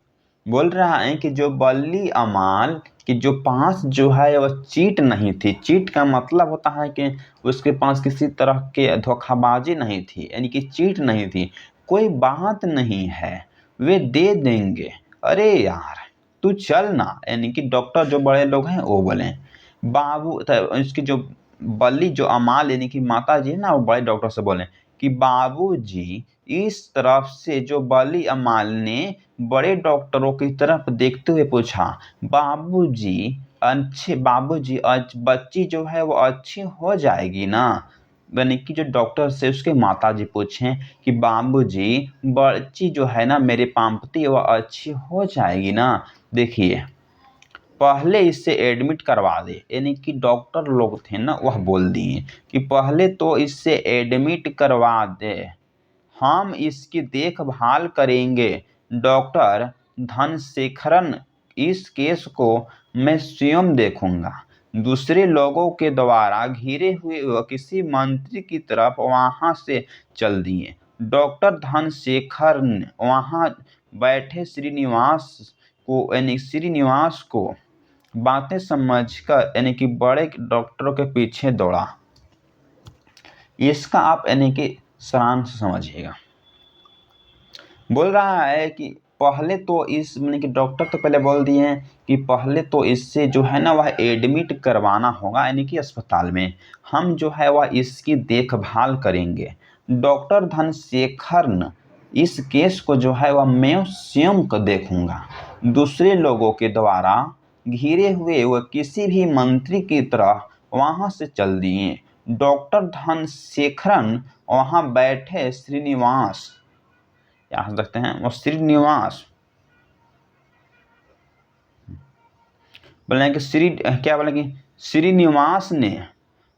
बोल रहा है कि जो बली अमाल कि जो पास जो है वह चीट नहीं थी। चीट का मतलब होता है कि उसके पास किसी तरह के धोखाबाजी नहीं थी, यानी कि चीट नहीं थी। कोई बात नहीं है, वे दे देंगे। अरे यार तू चल ना, यानी कि डॉक्टर जो बड़े लोग हैं वो बोले। बाबू इसकी जो बल्ली जो अमाल यानी कि माता जी है ना, वो बड़े डॉक्टर से बोले कि बाबूजी, इस तरफ से जो बल्ली अमाल ने बड़े डॉक्टरों की तरफ देखते हुए पूछा, बाबूजी बच्ची जो है वो अच्छी हो जाएगी ना। यानी कि जो डॉक्टर से उसके माताजी पूछें कि बाबूजी, बच्ची जो है ना मेरे पांपती वो अच्छी हो जाएगी ना। देखिए, पहले इससे एडमिट करवा दे, यानी कि डॉक्टर लोग थे ना वह बोल दिए कि पहले तो इससे एडमिट करवा दे, हम इसकी देखभाल करेंगे। डॉक्टर धनशेखरन, इस केस को मैं स्वयं देखूंगा। दूसरे लोगों के द्वारा घिरे हुए वह किसी मंत्री की तरफ वहां से चल दिए। डॉक्टर धनशेखर वहां बैठे श्रीनिवास को बातें समझकर यानी कि बड़े डॉक्टरों के पीछे दौड़ा। इसका आप यानी कि सारांश समझिएगा। बोल रहा है कि पहले तो इस यानी कि डॉक्टर तो पहले बोल दिए हैं कि पहले तो इससे जो है ना वह एडमिट करवाना होगा, यानी कि अस्पताल में हम जो है वह इसकी देखभाल करेंगे। डॉक्टर धनशेखर, इस केस को जो है वह मैं स्वयं को देखूंगा। दूसरे लोगों के द्वारा घिरे हुए वह किसी भी मंत्री की तरह वहां से चल दिए। डॉक्टर धनशेखरन वहां बैठे श्रीनिवास, क्या सकते हैं वो श्रीनिवास बोले कि क्या बोले कि श्रीनिवास ने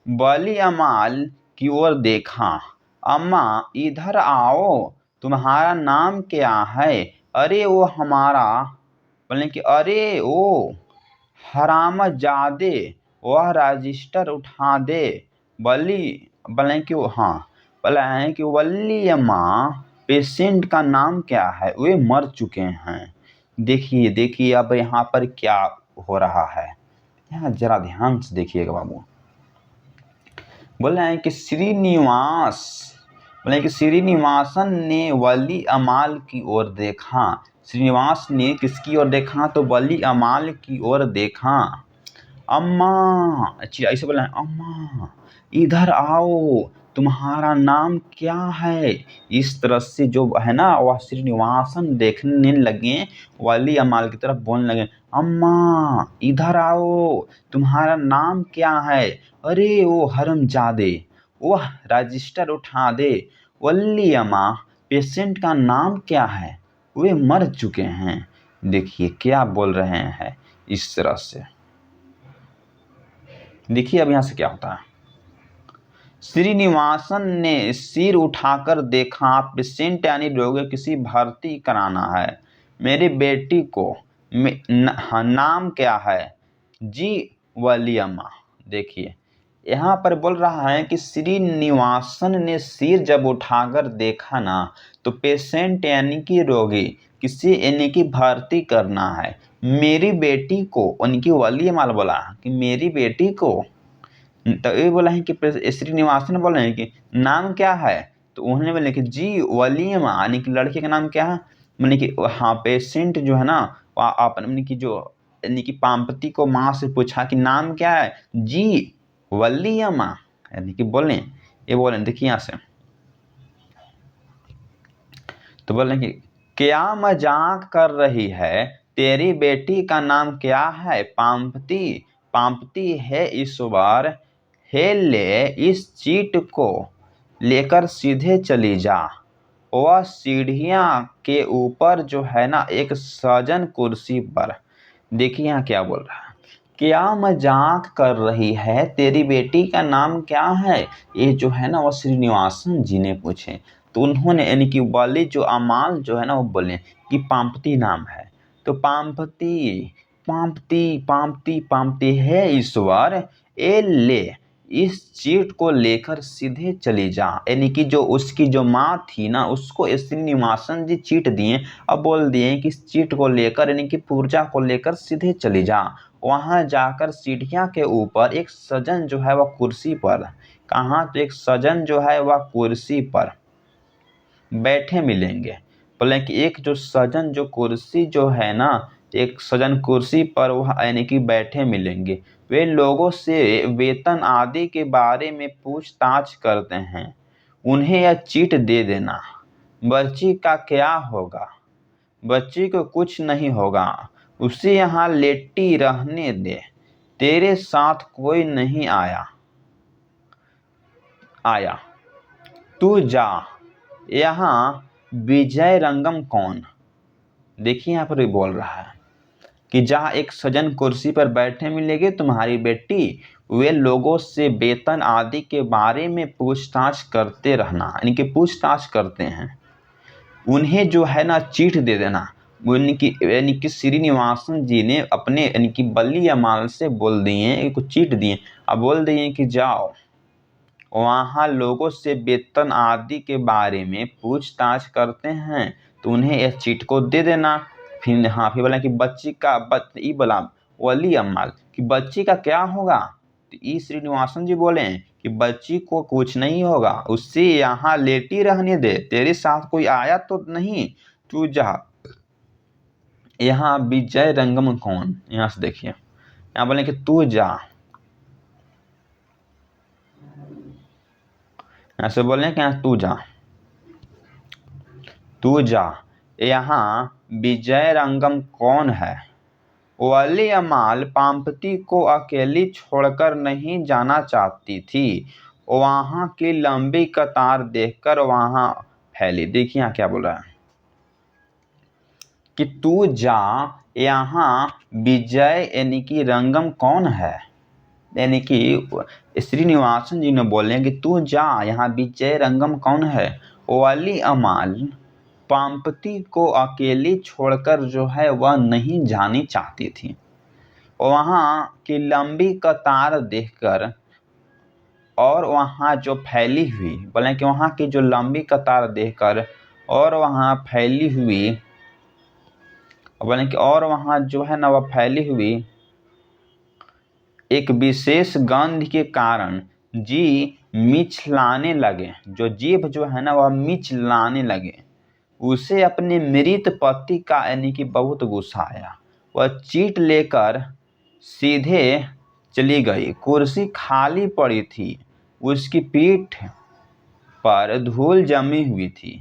बली अमाल की ओर देखा। अम्मा इधर आओ, तुम्हारा नाम क्या है? अरे वो हमारा, बोले कि अरे ओ हरामजादे, वह रजिस्टर उठा दे। बली बोले कि हाँ, बोले कि वल्ली अम्मा, पेशेंट का नाम क्या है? वे मर चुके हैं। देखिए अब यहाँ पर क्या हो रहा है, यहाँ जरा ध्यान से देखिएगा बाबू। बोल रहे हैं कि श्रीनिवासन ने वली अमाल की ओर देखा। श्रीनिवास ने किसकी ओर देखा? तो वली अमाल की ओर देखा। अम्मा, अच्छा ऐसे बोला है, अम्मा इधर आओ, तुम्हारा नाम क्या है? इस तरह से जो है ना वह श्रीनिवासन देखने लगे, वली अमाल की तरफ बोलने लगे, अम्मा इधर आओ, तुम्हारा नाम क्या है? अरे वो हरमजादे, वह रजिस्टर उठा दे। वली अम्मा, पेशेंट का नाम क्या है? वे मर चुके हैं। देखिए क्या बोल रहे हैं इस तरह से। देखिए अब यहां से क्या होता है। श्रीनिवासन ने सिर उठाकर देखा, पेशेंट यानी रोगी किसी भर्ती कराना है। मेरी बेटी को नाम क्या है? जी वली अम्मा। देखिए यहाँ पर बोल रहा है कि श्रीनिवासन ने सिर जब उठाकर देखा ना, तो पेशेंट यानी कि रोगी किसी यानी कि भर्ती करना है। मेरी बेटी को, उनकी वली अम्मा बोला कि मेरी बेटी को, तो ये बोला है कि श्रीनिवासन बोले हैं कि नाम क्या है? तो उन्होंने बोले कि जी वली अम्मा, यानी कि लड़के का नाम क्या है? मैंने कि हाँ, पेशेंट जो है ना आपने की जो यानी कि पांपती को माँ से पूछा कि नाम क्या है? जी वली अम्मा, यानी कि बोले, ये बोले देखिए यहाँ से, तो बोले कि क्या मजाक कर रही है? तेरी बेटी का नाम क्या है? पांपती है ईश्वर। हे ले, इस चीट को लेकर सीधे चली जा। वह सीढ़ियां के ऊपर जो है ना एक सजन कुर्सी पर। देखिए यहाँ क्या बोल रहा है, क्या मजाक कर रही है? तेरी बेटी का नाम क्या है? ये जो है ना वो श्रीनिवासन जी ने पूछे, तो उन्होंने यानी कि वाली जो अमाल जो है ना वो बोले कि पांपती नाम है। तो पांपती है ईश्वर। ए ले, इस चीट को लेकर सीधे चली जा। यानी कि जो उसकी जो माँ थी ना, उसको श्रीनिवासन जी चीट दिए, अब बोल दिए कि इस चीट को लेकर यानी कि पूर्जा को लेकर सीधे चली जा। वहां जाकर सीढ़ियां के ऊपर एक सजन जो है वह कुर्सी पर, कहाँ? तो एक सजन जो है वह कुर्सी पर बैठे मिलेंगे। बोले कि एक जो सजन जो कुर्सी जो है ना एक सज्जन कुर्सी पर वह यानी कि बैठे मिलेंगे। वे लोगों से वेतन आदि के बारे में पूछताछ करते हैं। उन्हें यह चिट दे देना। बच्ची का क्या होगा? बच्ची को कुछ नहीं होगा, उसे यहाँ लेटी रहने दे। तेरे साथ कोई नहीं आया। तू जा। यहाँ विजय रंगम कौन? देखिए यहाँ पर भी बोल रहा है कि जहाँ एक सज्जन कुर्सी पर बैठे मिलेंगे तुम्हारी बेटी, वे लोगों से वेतन आदि के बारे में पूछताछ करते रहना, यानी कि पूछताछ करते हैं। उन्हें जो है ना चिट दे देना। यानी कि श्रीनिवासन जी ने अपने यानी कि बल्ली या माल से बोल दिए, कुछ चिट दिए, अब बोल दिए कि जाओ वहाँ लोगों से वेतन आदि के बारे में पूछताछ करते हैं, तो उन्हें यह चिट को दे देना। फिर बोला कि बच्ची का ई बोला वली अम्माल कि बच्ची का क्या होगा? तो ई श्रीनिवासन जी बोले कि बच्ची को कुछ नहीं होगा, उससे यहाँ लेटी रहने दे। तेरे साथ कोई आया तो नहीं, तू जा। यहाँ विजय रंगम कौन? यहाँ से देखिए, यहाँ बोले कि तू जा। ऐसे बोले कि तू जा। यहाँ विजय रंगम कौन है? वली अमाल पाम्पती को अकेली छोड़कर नहीं जाना चाहती थी। वहां की लंबी कतार देखकर वहां फैली। देखिए यहाँ क्या बोल रहा है कि तू जा। यहाँ विजय यानी कि रंगम कौन है? यानी कि श्रीनिवासन जी ने बोले कि तू जा, यहाँ विजय रंगम कौन है? वली अमाल पाम्पती को अकेली छोड़कर जो है वह नहीं जानी चाहती थी। वहां की लंबी कतार देखकर और वहां जो फैली हुई, बोले कि वहां की जो लंबी कतार देखकर और वहां फैली हुई, बोले कि और वहां जो है ना वह फैली हुई एक विशेष गंध के कारण जी मिचलाने लगे। जो जीभ जो है ना वह मिचलाने लगे। उसे अपने मृत पति का यानी कि बहुत गुस्सा आया। वह चीट लेकर सीधे चली गई। कुर्सी खाली पड़ी थी, उसकी पीठ पर धूल जमी हुई थी।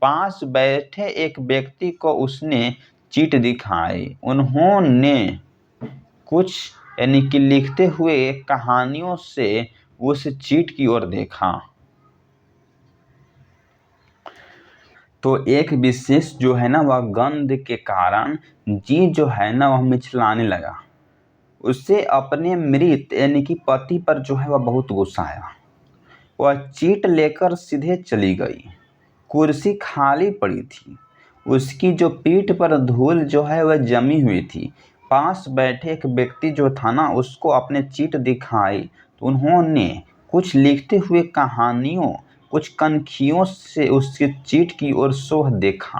पास बैठे एक व्यक्ति को उसने चीट दिखाई। उन्होंने कुछ यानी कि लिखते हुए कहानियों से उस चीट की ओर देखा। तो एक विशेष जो है ना वह गंध के कारण जी जो है ना वह मिचलाने लगा। उससे अपने मृत यानी कि पति पर जो है वह बहुत गुस्सा आया। वह चीट लेकर सीधे चली गई। कुर्सी खाली पड़ी थी, उसकी जो पीठ पर धूल जो है वह जमी हुई थी। पास बैठे एक व्यक्ति जो था ना उसको अपने चीट दिखाई, तो उन्होंने कुछ लिखते हुए कहानियों, कुछ कनखियों से उसके चीट की ओर सोह देखा।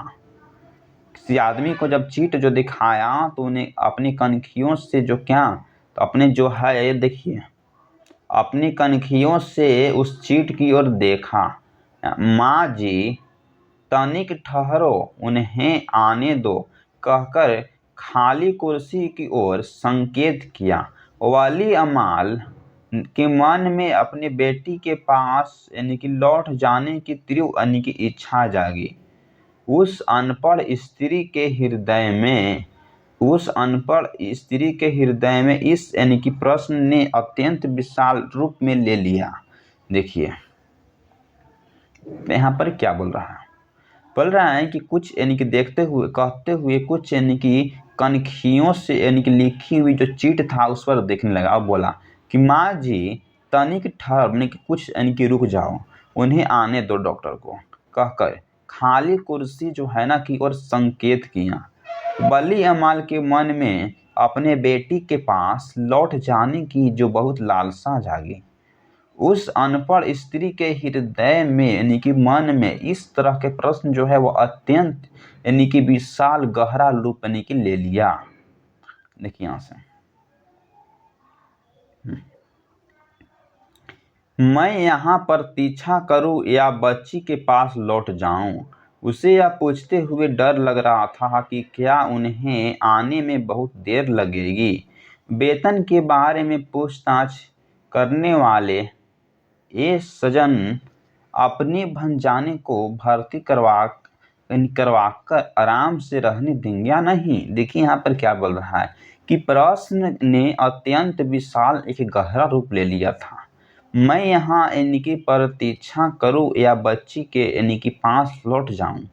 किसी आदमी को जब चीट जो दिखाया तो उन्हें अपनी कनखियों से जो क्या, तो अपने जो है ये देखिए, अपनी कनखियों से उस चीट की ओर देखा। माँ जी तनिक ठहरो, उन्हें आने दो, कहकर खाली कुर्सी की ओर संकेत किया। वाली अमाल के मन में अपनी बेटी के पास यानी कि लौट जाने की तीव्र यानी कि इच्छा जागी। उस अनपढ़ स्त्री के हृदय में इस यानी कि प्रश्न ने अत्यंत विशाल रूप में ले लिया। देखिए यहाँ पर क्या बोल रहा है कि कुछ यानी कि देखते हुए कहते हुए कुछ यानी कि कनखियों से यानी कि लिखी हुई जो चीट था उस पर देखने लगा। अब बोला कि माँ जी तनिक ठहर, यानी कि कुछ यानी कि रुक जाओ, उन्हें आने दो डॉक्टर को, कहकर खाली कुर्सी जो है ना की ओर संकेत किया। बली अमाल के मन में अपने बेटी के पास लौट जाने की जो बहुत लालसा जागी। उस अनपढ़ स्त्री के हृदय में यानी कि मन में इस तरह के प्रश्न जो है वो अत्यंत यानी कि विशाल गहरा रूप यानी कि ले लिया। देखिए यहां से मैं यहाँ पर पीछा करूं या बच्ची के पास लौट जाऊं? उसे यह पूछते हुए डर लग रहा था कि क्या उन्हें आने में बहुत देर लगेगी। वेतन के बारे में पूछताछ करने वाले ये सज्जन अपने भंजाने को भर्ती करवाकर आराम से रहने देंगे या नहीं। देखिए यहाँ पर क्या बोल रहा है कि प्रश्न ने अत्यंत विशाल एक गहरा रूप ले लिया था। मैं यहाँ इनकी प्रतीक्षा करूँ या बच्ची के इनके पास लौट जाऊं।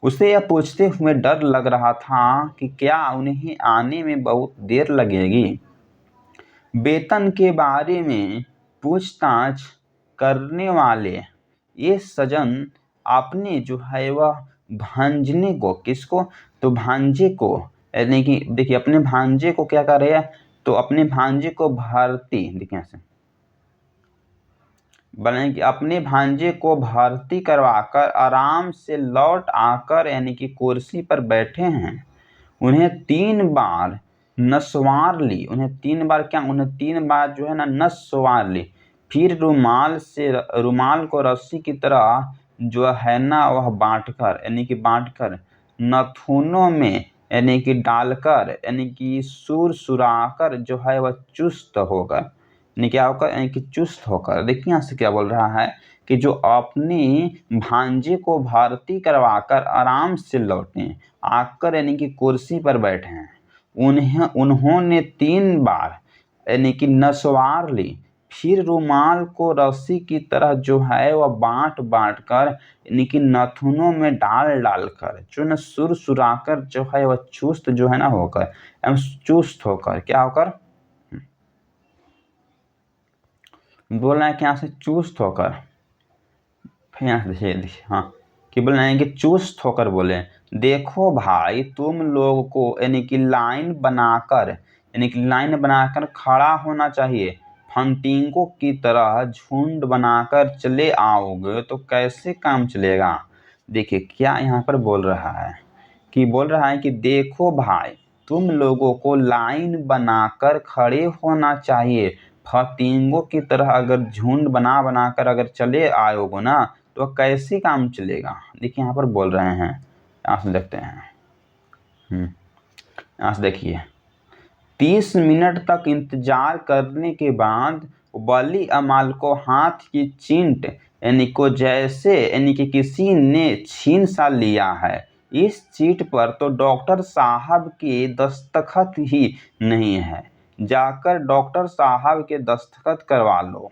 उसे यह पूछते हुए डर लग रहा था कि क्या उन्हें आने में बहुत देर लगेगी। वेतन के बारे में पूछताछ करने वाले ये सज्जन अपने जो है वह भांजने को, किसको, तो भांजे को, यानी कि देखिए अपने भांजे को क्या कर रहे हैं, तो अपने भांजे को भर्ती, देखिए यहाँ से बोले कि अपने भांजे को भर्ती करवाकर आराम से लौट आकर यानी कि कुर्सी पर बैठे हैं। उन्हें 3 बार नस्वार ली, उन्हें 3 बार क्या, उन्हें 3 बार जो है ना नस्वार ली। फिर रुमाल को रस्सी की तरह जो है ना वह बांटकर, यानी कि बांटकर नथुनों में यानी कि डालकर, यानी कि सुराकर जो है वह चुस्त होकर, यानी क्या होकर, यानी कि चुस्त होकर। देखिए यहाँ से क्या बोल रहा है कि जो अपने भांजे को भर्ती करवाकर आराम से लौटे आकर यानी कि कुर्सी पर बैठे हैं। उन्होंने 3 बार यानी कि नस्वार ली, फिर रुमाल को रस्सी की तरह जो है वह बांट कर यानी कि नथुनों में डाल कर जो न सुराकर जो है वह चुस्त जो है ना होकर, चुस्त होकर क्या होकर बोलना है कि यहाँ से चुस्त होकर, फिर यहाँ से देखिए हाँ कि बोलना है कि चुस्त होकर बोले, देखो भाई तुम लोगों को यानी कि लाइन बनाकर खड़ा होना चाहिए। फंटिंगों की तरह झुंड बनाकर चले आओगे तो कैसे काम चलेगा। देखिए क्या यहाँ पर बोल रहा है कि देखो भाई तुम लोगों को लाइन बनाकर खड़े होना चाहिए। फतिंगों की तरह अगर झुंड बनाकर अगर चले आओगे ना तो कैसे काम चलेगा। देखिए यहाँ पर बोल रहे हैं, यहाँ से देखते हैं, यहाँ से देखिए 30 मिनट तक इंतजार करने के बाद वली अमाल को हाथ की चींट यानी को जैसे यानी कि किसी ने छीन सा लिया है। इस चीट पर तो डॉक्टर साहब के दस्तखत ही नहीं है, जाकर डॉक्टर साहब के दस्तखत करवा लो।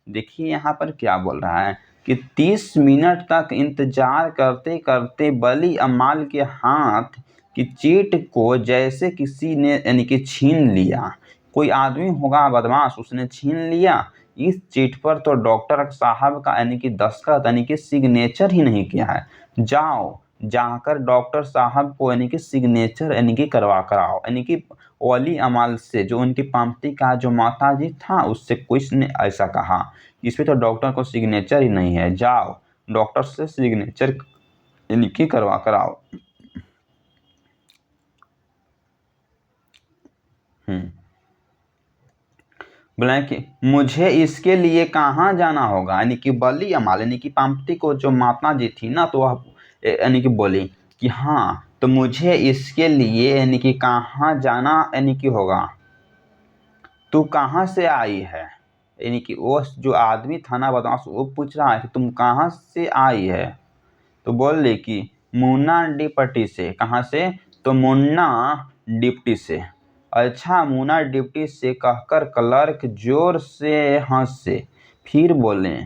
देखिए यहाँ पर क्या बोल रहा है कि 30 मिनट तक इंतजार करते करते वली अमाल के हाथ की चीट को जैसे किसी ने यानी कि छीन लिया। कोई आदमी होगा बदमाश, उसने छीन लिया। इस चीट पर तो डॉक्टर साहब का यानी कि दस्तखत यानी कि सिग्नेचर ही नहीं किया है। जाकर डॉक्टर साहब को यानी कि सिग्नेचर यानी कि करवा कर आओ। यानी कि वली अमाल से जो उनकी पामती का जो माता जी था उससे कुछ ने ऐसा कहा, इस पे तो डॉक्टर को सिग्नेचर ही नहीं है, जाओ डॉक्टर से सिग्नेचर यानी कि करवा कर आओ। बोला कि मुझे इसके लिए कहाँ जाना होगा, यानी कि वली अमाल यानी कि पामती को जो माता जी थी ना तो वह यानी कि बोली कि हाँ तो मुझे इसके लिए यानी कि कहाँ जाना यानी कि होगा। तू कहाँ से आई है, यानी कि वो जो आदमी था ना बदमाश वो पूछ रहा है कि तुम कहाँ से आई है। तो बोल रही कि मुन्ना डिप्टी से। कहाँ से, तो मुन्ना डिप्टी से। अच्छा मुन्ना डिप्टी से कहकर क्लर्क जोर से हंसे। फिर बोले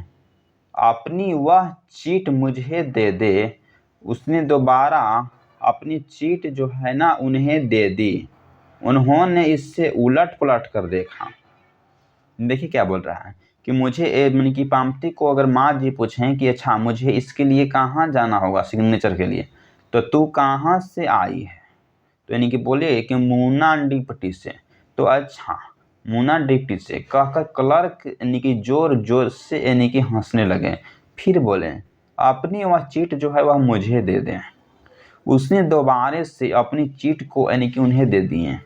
अपनी वह चीट मुझे दे दे। उसने दोबारा अपनी चीट जो है ना उन्हें दे दी। उन्होंने इससे उलट पुलट कर देखा। देखिए क्या बोल रहा है कि मुझे यानी कि पामती को अगर माँ जी पूछें कि अच्छा मुझे इसके लिए कहाँ जाना होगा सिग्नेचर के लिए, तो तू कहाँ से आई है, तो यानी कि बोले कि मुन्ना डिप्टी से। तो अच्छा मुन्ना डिप्टी से कहकर क्लर्क यानी कि जोर जोर से यानी कि हंसने लगे। फिर बोले अपनी वह चीट जो है वह मुझे दे दें। उसने दोबारा से अपनी चीट को यानी कि उन्हें दे दिए।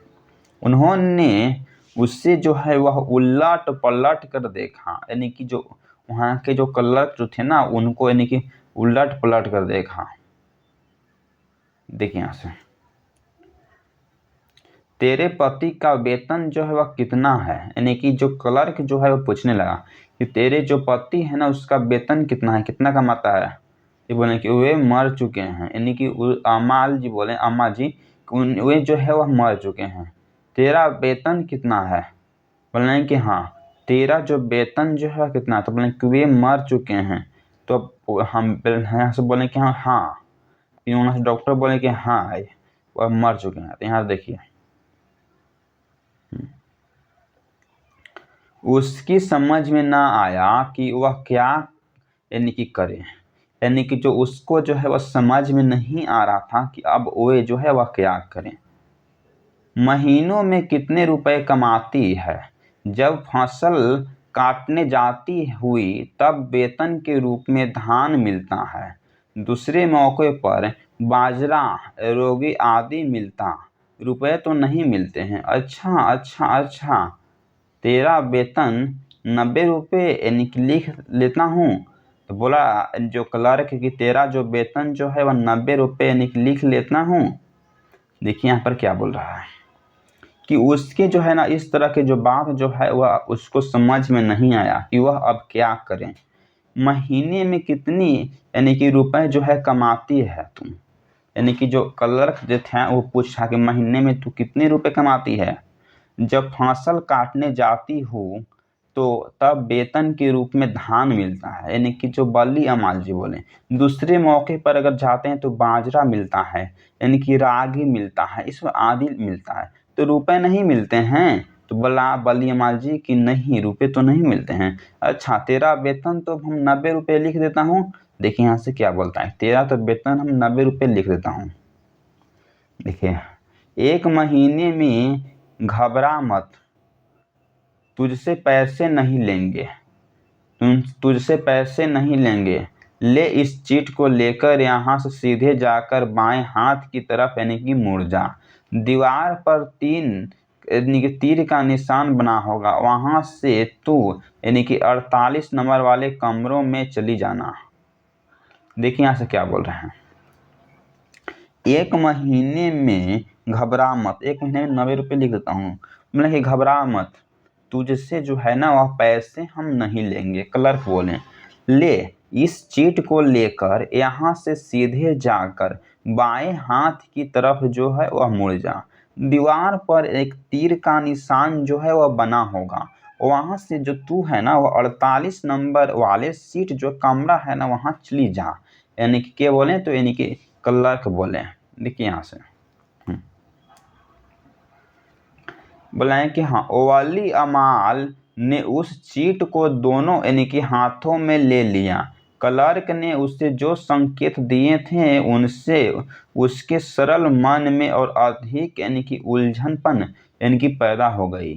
उन्होंने उससे जो है वह उलट पलट कर देखा, यानी कि जो वहाँ के जो क्लर्क जो थे ना उनको यानी कि उलट पलट कर देखा। देखिए यहाँ से, तेरे पति का वेतन जो है वह कितना है, यानी कि जो क्लर्क जो है वो पूछने लगा कि तेरे जो पति है ना उसका वेतन कितना है, कितना कमाता है। ये बोले कि वे मर चुके हैं, यानी कि अमाल जी बोले, अम्मा जी वे जो है वह मर चुके हैं। तेरा वेतन कितना है, बोले कि हाँ तेरा जो वेतन जो है कितना है, तो बोले कि वे मर चुके हैं। तो हम यहाँ से बोले कि हाँ यहाँ से डॉक्टर बोले कि हाँ वह मर चुके हैं। तो यहाँ देखिए, उसकी समझ में ना आया कि वह क्या यानी कि करे, यानी कि जो उसको जो है वह समझ में नहीं आ रहा था कि अब वे जो है वह क्या करें। महीनों में कितने रुपए कमाती है, जब फसल काटने जाती हुई तब वेतन के रूप में धान मिलता है, दूसरे मौके पर बाजरा रोगी आदि मिलता, रुपए तो नहीं मिलते हैं। अच्छा अच्छा अच्छा, तेरा वेतन 90 रुपये यानी कि लिख लेता हूँ। तो बोला जो क्लर्क कि तेरा जो वेतन जो है वह 90 रुपये यानी कि लिख लेता हूँ। देखिए यहाँ पर क्या बोल रहा है कि उसके जो है ना इस तरह के जो बात जो है वह उसको समझ में नहीं आया कि वह अब क्या करें। महीने में कितनी यानी कि रुपए जो है कमाती है तुम, यानी कि जो क्लर्क जो थे वो पूछा कि महीने में तू कितने रुपए कमाती है, जब फसल काटने जाती हूँ तो तब वेतन के रूप में धान मिलता है, यानी कि जो बल्ली अमाल जी बोले। दूसरे मौके पर अगर जाते हैं तो बाजरा मिलता है, यानी कि रागी मिलता है, इसमें आदि मिलता है, तो रुपए नहीं मिलते हैं। तो बोला बल्ली अमाल जी कि नहीं रुपए तो नहीं मिलते हैं। अच्छा तेरा वेतन तो हम 90 रुपये लिख देता हूँ। देखिए यहाँ से क्या बोलता है, तेरा तो वेतन हम 90 रुपये लिख देता हूँ। देखिए, एक महीने में घबरा मत, तुझसे पैसे नहीं लेंगे, तुझसे पैसे नहीं लेंगे, ले इस चीट को लेकर यहाँ से सीधे जाकर बाएं हाथ की तरफ यानी कि मुड़ जा, दीवार पर यानी कि तीर का निशान बना होगा, वहां से तू यानी कि 48 नंबर वाले कमरों में चली जाना। देखिए यहाँ से क्या बोल रहे हैं, एक महीने में घबरा मत, एक महीने में 90 रुपये लिख देता हूँ, मतलब कि घबरा मत, तुझसे जो है ना वह पैसे हम नहीं लेंगे। क्लर्क बोले ले इस चीट को लेकर यहाँ से सीधे जाकर बाएं हाथ की तरफ जो है वह मुड़ जा, दीवार पर एक तीर का निशान जो है वह बना होगा, वहां से जो तू है ना वह 48 नंबर वाले सीट जो कमरा है ना वहां चली जा। यानी कि क्या बोले, तो यानी कि क्लर्क बोले। देखिए यहाँ से बोला कि हाँ ओवाली अमाल ने उस चीट को दोनों यानी कि हाथों में ले लिया। क्लर्क ने उसे जो संकेत दिए थे उनसे उसके सरल मन में और अधिक यानी कि उलझनपन यानी कि पैदा हो गई।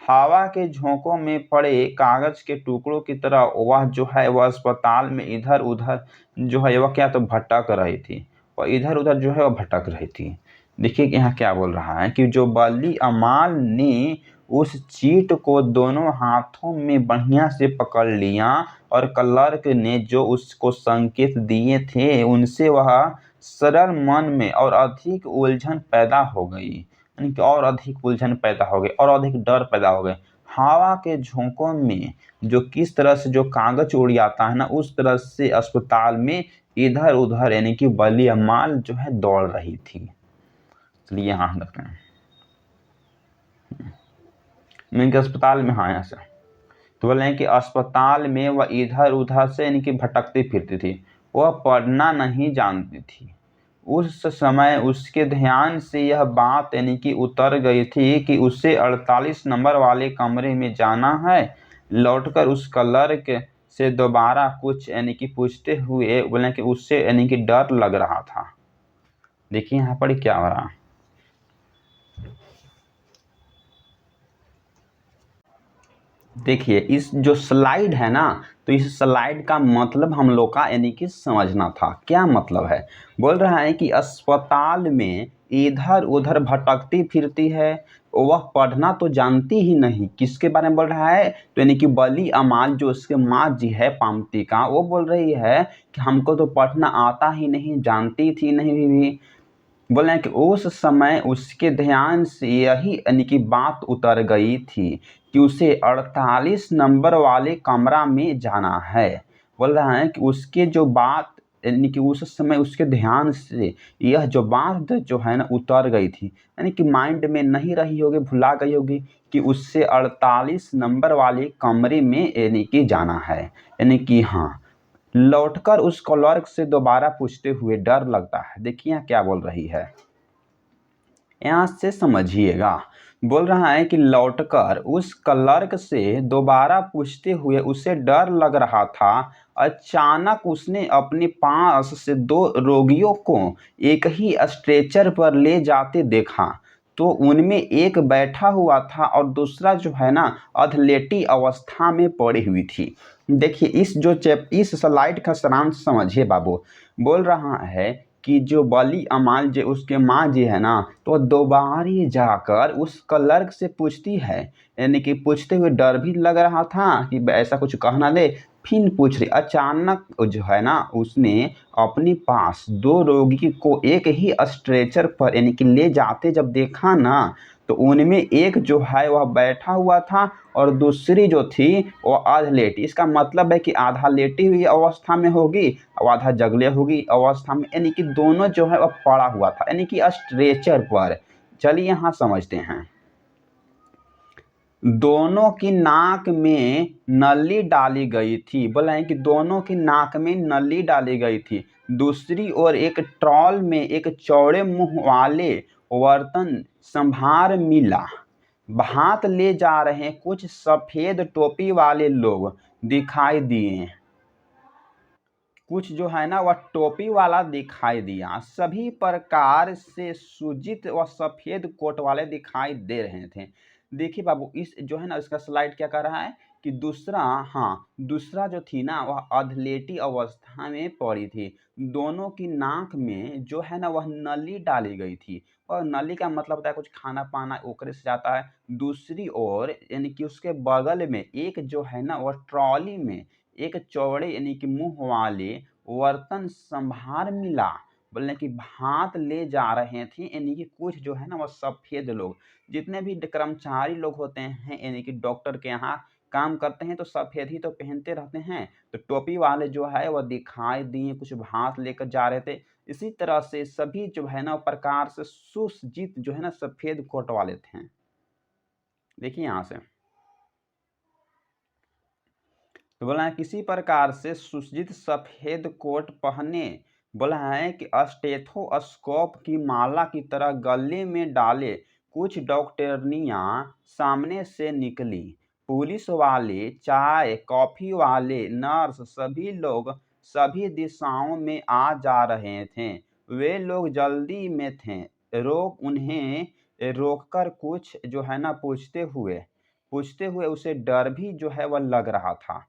हवा के झोंकों में पड़े कागज के टुकड़ों की तरह वह जो है वह अस्पताल में इधर उधर जो है वह क्या तो भटक रही थी, और इधर उधर जो है वह भटक रही थी। देखिए कि यहाँ क्या बोल रहा है कि जो बल्ली अमाल ने उस चीट को दोनों हाथों में बढ़िया से पकड़ लिया और क्लर्क ने जो उसको संकेत दिए थे उनसे वह सरल मन में और अधिक उलझन पैदा हो गई, यानी कि और अधिक उलझन पैदा हो गई और अधिक डर पैदा हो गए। हवा के झोंकों में जो किस तरह से जो कागज उड़ जाता है ना उस तरह से अस्पताल में इधर उधर यानी कि बल्ली अमाल जो है दौड़ रही थी। चलिए यहाँ देखते हैं इनके अस्पताल में, हाँ यहाँ से तो बोले हैं कि अस्पताल में वह इधर उधर से यानी कि भटकती फिरती थी, वह पढ़ना नहीं जानती थी। उस समय उसके ध्यान से यह बात यानी कि उतर गई थी कि उसे 48 नंबर वाले कमरे में जाना है। लौटकर उस क्लर्क से दोबारा कुछ यानी कि पूछते हुए बोले कि उससे यानी कि डर लग रहा था। देखिए यहाँ पर क्या हो रहा, देखिए इस जो स्लाइड है ना तो इस स्लाइड का मतलब हम लोग का यानी कि समझना था। क्या मतलब है, बोल रहा है कि अस्पताल में इधर उधर भटकती फिरती है, वह पढ़ना तो जानती ही नहीं। किसके बारे में बोल रहा है, तो यानी कि बली अमाल जो उसके माँ जी है पामती का, वो बोल रही है कि हमको तो पढ़ना आता ही नहीं, जानती थी नहीं भी। बोल रहे हैं कि उस समय उसके ध्यान से यही यानी कि बात उतर गई थी कि उसे 48 नंबर वाले कमरा में जाना है। बोल रहा है कि उसके जो बात यानी कि उस समय उसके ध्यान से यह जो बात जो है ना उतर गई थी, यानी कि माइंड में नहीं रही होगी, भुला गई होगी कि उससे 48 नंबर वाले कमरे में यानी कि जाना है। यानी कि हाँ, लौटकर उस क्लर्क से दोबारा पूछते हुए डर लगता है। देखिए यहाँ क्या बोल रही है, यहाँ से समझिएगा। बोल रहा है कि लौटकर उस क्लर्क से दोबारा पूछते हुए उसे डर लग रहा था। अचानक उसने अपने पास से दो रोगियों को एक ही स्ट्रेचर पर ले जाते देखा। तो उनमें एक बैठा हुआ था और दूसरा जो है ना अधलेटी अवस्था में पड़ी हुई थी। देखिए इस स्लाइड का सारांश समझिए बाबू। बोल रहा है कि जो बली अमाल जो उसके माँ जी है ना, तो दोबारा जाकर उस क्लर्क से पूछती है, यानी कि पूछते हुए डर भी लग रहा था कि ऐसा कुछ कहना दे। फिर पूछ रही, अचानक जो है ना उसने अपने पास दो रोगी को एक ही स्ट्रेचर पर यानी कि ले जाते जब देखा ना, तो उनमें एक जो है वह बैठा हुआ था और दूसरी जो थी वो आध लेटी। इसका मतलब है कि आधा लेटी हुई अवस्था में होगी और आधा जगले होगी अवस्था में, यानी कि दोनों जो है वह पड़ा हुआ था यानी कि स्ट्रेचर पर। चलिए यहाँ समझते हैं। दोनों की नाक में नली डाली गई थी। बोला है कि दोनों की नाक में नली डाली गई थी। दूसरी ओर एक ट्रॉल में एक चौड़े मुंह वाले बर्तन संभार मिला। भात ले जा रहे कुछ सफेद टोपी वाले लोग दिखाई दिए। कुछ जो है ना वह टोपी वाला दिखाई दिया। सभी प्रकार से सुजित व सफेद कोट वाले दिखाई दे रहे थे। देखिए बाबू, इस जो है ना इसका स्लाइड क्या कर रहा है कि दूसरा जो थी ना वह अधलेटी अवस्था में पड़ी थी। दोनों की नाक में जो है ना वह नली डाली गई थी, और नली का मतलब होता है कुछ खाना पाना ओकरे से जाता है। दूसरी ओर यानी कि उसके बगल में एक जो है ना वह ट्रॉली में एक चौड़े यानी कि मुंह वाले बर्तन संभार मिला। बोले कि भात ले जा रहे थे, यानी कि कुछ जो है ना वो सफेद लोग, जितने भी कर्मचारी लोग होते हैं यानी कि डॉक्टर के यहाँ काम करते हैं तो सफेद ही तो पहनते रहते हैं। तो टोपी वाले जो है वह दिखाई दिए, कुछ भात लेकर जा रहे थे। इसी तरह से सभी जो है ना प्रकार से सुसज्जित जो है ना सफेद कोट वाले थे। देखिए यहाँ से तो बोला है किसी प्रकार से सुसज्जित सफेद कोट पहने। बोला है कि स्टेथोस्कोप की माला की तरह गले में डाले कुछ डॉक्टरनियां सामने से निकली। पुलिस वाले, चाय कॉफी वाले, नर्स, सभी लोग सभी दिशाओं में आ जा रहे थे। वे लोग जल्दी में थे। उन्हें रोककर कुछ जो है ना पूछते हुए उसे डर भी जो है वह लग रहा था।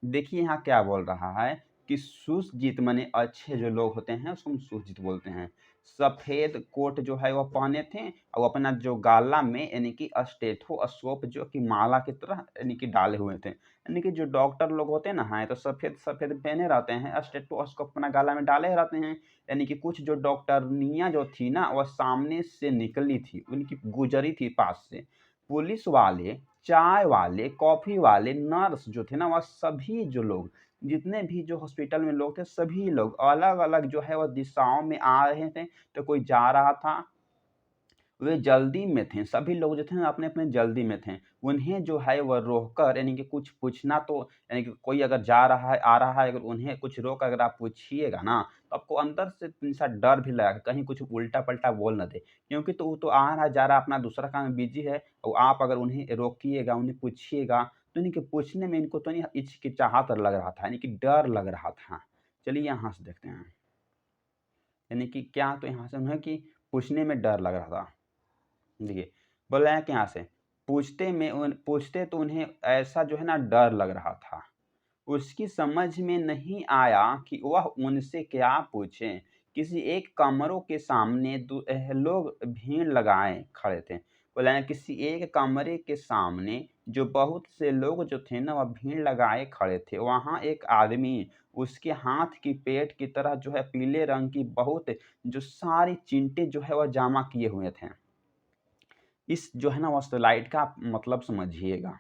देखिए यहाँ क्या बोल रहा है कि सुसज्जित माने अच्छे जो लोग होते हैं उसको हम सुसज्जित बोलते हैं। सफेद कोट जो है वो पहने थे और अपना जो गाला में यानी कि स्टेथोस्कोप जो कि माला की तरह यानी कि डाले हुए थे। यानी कि जो डॉक्टर लोग होते हैं ना, हाँ, तो सफेद सफेद पहने रहते हैं, स्टेथोस्कोप अपना गाला में डाले रहते हैं। यानी कि कुछ जो डॉक्टरनियां जो थी ना वह सामने से निकली थी, उनकी गुजरी थी पास से। पुलिस वाले, चाय वाले, कॉफी वाले, नर्स जो थे ना वह सभी जो लोग, जितने भी जो हॉस्पिटल में लोग थे सभी लोग अलग अलग जो है वह दिशाओं में आ रहे थे। तो कोई जा रहा था, वे जल्दी में थे, सभी लोग जो थे ना अपने अपने जल्दी में थे। उन्हें जो है वह रोककर यानी कि कुछ पूछना, तो यानी कि कोई अगर जा रहा है आ रहा है, अगर उन्हें कुछ रोक अगर आप पूछिएगा ना तो आपको अंदर से थोड़ा डर भी लगेगा कहीं कुछ उल्टा पल्टा बोल न दे। क्योंकि तो वो तो आ रहा जा रहा अपना दूसरा काम में बिजी है, और आप अगर उन्हें रोकिएगा, उन्हें पूछिएगा, तो इनके पूछने में इनको तो नहीं हिचकिचाहट लग रहा था, यानी कि डर लग रहा था। चलिए यहाँ से देखते हैं, यानी कि क्या, तो यहाँ से उन्हें कि पूछने में डर लग रहा था। देखिए बोला है कि यहाँ से पूछते तो उन्हें ऐसा जो है ना डर लग रहा था। उसकी समझ में नहीं आया कि वह उनसे क्या पूछे। किसी एक कमरों के सामने लोग भीड़ लगाए खड़े थे। बोला है किसी एक कमरे के सामने जो बहुत से लोग जो थे ना वह भीड़ लगाए खड़े थे। वहां एक आदमी उसके हाथ की पेट की तरह जो है पीले रंग की बहुत जो सारी चींटे जो है वह जमा किए हुए थे। इस जो है ना वह स्लाइड का आप मतलब समझिएगा।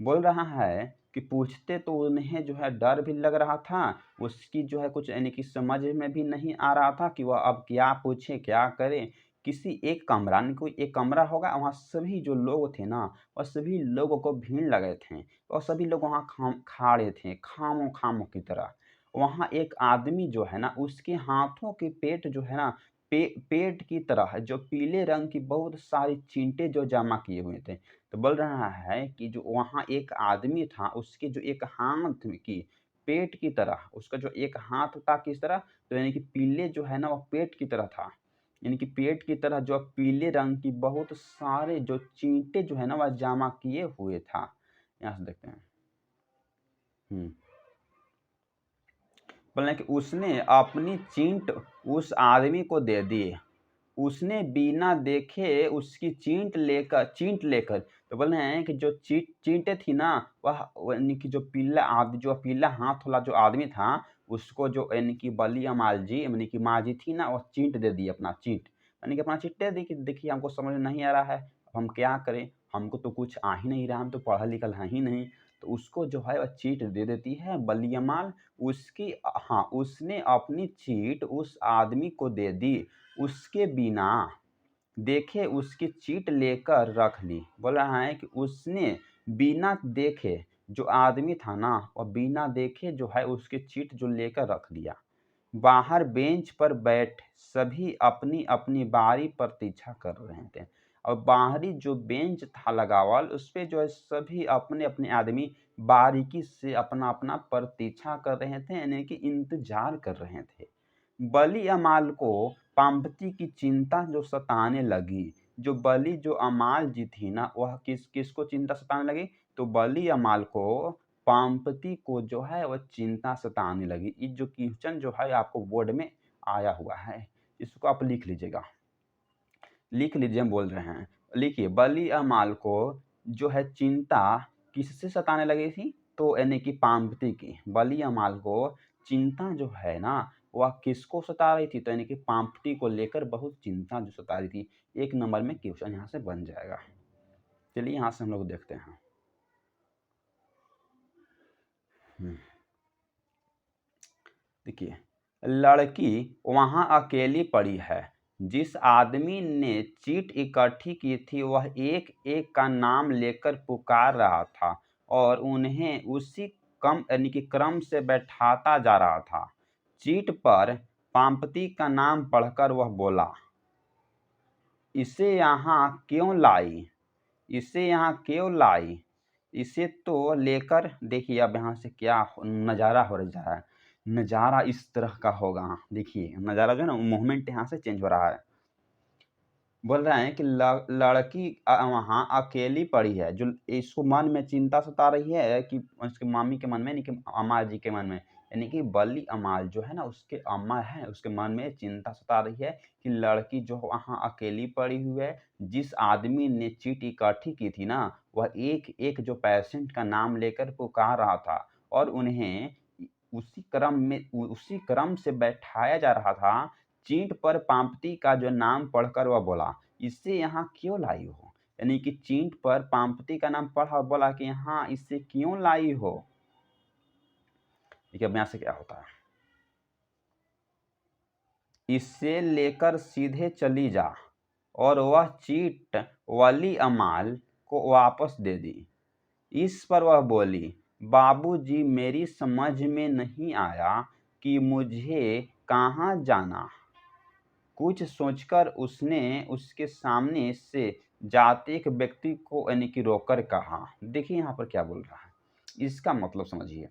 बोल रहा है कि पूछते तो उन्हें जो है डर भी लग रहा था, उसकी जो है कुछ यानी कि समझ में भी नहीं आ रहा था कि वह अब क्या पूछे, क्या करे। किसी एक कमरा यानी कोई एक कमरा होगा, वहाँ सभी जो लोग थे ना, वह सभी लोगों को भीड़ लगे थे और सभी लोग वहाँ खड़े थे खामों खामों की तरह। वहाँ एक आदमी जो है ना, उसके हाथों के पेट जो है ना, पेट की तरह जो पीले रंग की बहुत सारी चींटे जो जमा किए हुए थे। तो बोल रहा है कि जो वहाँ एक आदमी था, उसके जो एक हाथ की पेट की तरह, उसका जो एक हाथ था किस तरह, तो यानी कि पीले जो है ना वह पेट की तरह था। यानी कि पेट की तरह जो पीले रंग की बहुत सारे जो चींटे जो है ना वह जमा किए हुए था। यहाँ से देखते हैं। बोले कि उसने अपनी चींट उस आदमी को दे दी। उसने बिना देखे उसकी चींट लेकर तो बोल रहे हैं कि जो चींटे थी ना, वह यानी कि जो पीला हाथ वाला जो आदमी था, उसको जो यानी कि बलिया माल जी यानी कि माँ जी थी ना, वह चींट दे दी, अपना चींट यानी कि अपना चींट दे दी कि देखिए हमको समझ में नहीं आ रहा है, अब हम क्या करें, हमको तो कुछ आ ही नहीं रहा, हम तो पढ़ा लिखल है ही नहीं। तो उसको जो है वह चीट दे देती है बलिया माल। उसकी हाँ, उसने अपनी चीट उस आदमी को दे दी, उसके बिना देखे उसकी चीट लेकर रख ली। बोल रहा है कि उसने बिना देखे, जो आदमी था ना वह बिना देखे जो है उसकी चीट जो लेकर रख लिया। बाहर बेंच पर बैठ सभी अपनी अपनी बारी प्रतीक्षा कर रहे थे और बाहरी जो बेंच था लगावल उस पे जो है सभी अपने अपने आदमी बारीकी से अपना अपना प्रतीक्षा कर रहे थे, यानी कि इंतजार कर रहे थे। बली अमाल को पाम्पती की चिंता जो सताने लगी। जो बली जो अमाल जी थी ना, वह किसको चिंता सताने लगी, तो बली अमाल को पाम्पती को जो है वह चिंता सताने लगी। ये जो क्वेश्चन जो है आपको बोर्ड में आया हुआ है, इसको आप लिख लीजिएगा, लिख लीजिए। हम बोल रहे हैं, लिखिए, बली अमाल को जो है चिंता किससे सताने लगी थी, तो यानी कि पाम्पती की। बली अमाल को चिंता जो है ना वह किसको सता रही थी, तो यानी कि पाम्पटी को लेकर बहुत चिंता जो सता रही थी। एक नंबर में क्वेश्चन यहाँ से बन जाएगा। चलिए यहाँ से हम लोग देखते हैं। देखिए, लड़की वहां अकेली पड़ी है। जिस आदमी ने चीट इकट्ठी की थी वह एक एक का नाम लेकर पुकार रहा था और उन्हें उसी कम यानी कि क्रम से बैठाता जा रहा था। चीट पर पाम्पती का नाम पढ़कर वह बोला, इसे यहाँ क्यों लाई, इसे यहाँ क्यों लाई, इसे तो लेकर देखिए। अब यहाँ से क्या नज़ारा हो जा रहा है, नज़ारा इस तरह का होगा। देखिए नज़ारा जो है ना मूवमेंट यहाँ से चेंज हो रहा है। बोल रहे हैं कि लड़की वहाँ अकेली पड़ी है, जो इसको मन में चिंता सता रही है कि उसके मामी के मन में, यानी कि अम्मा जी के मन में, यानी कि बली अमाल जो है ना उसके अम्मा है, उसके मन में चिंता सता रही है कि लड़की जो वहाँ अकेली पड़ी हुई है। जिस आदमी ने चीट इकट्ठी की थी ना, वह एक एक जो पेशेंट का नाम लेकर पुकार रहा था और उन्हें उसी क्रम से बैठाया जा रहा था। चींट पर पाम्पती का जो नाम पढ़कर वह बोला, इसे यहाँ क्यों लाई हो, यानी कि चींट पर पाम्पती का नाम पढ़ा और बोला कि यहाँ इसे क्यों लाई हो। देखिए अब यहाँ से क्या होता है, इसे लेकर सीधे चली जा, और वह चीट वली अमाल को वापस दे दी। इस पर वह बोली, बाबूजी मेरी समझ में नहीं आया कि मुझे कहाँ जाना। कुछ सोचकर उसने उसके सामने से जाते एक व्यक्ति को यानी कि रोककर कहा। देखिए यहाँ पर क्या बोल रहा है, इसका मतलब समझिए।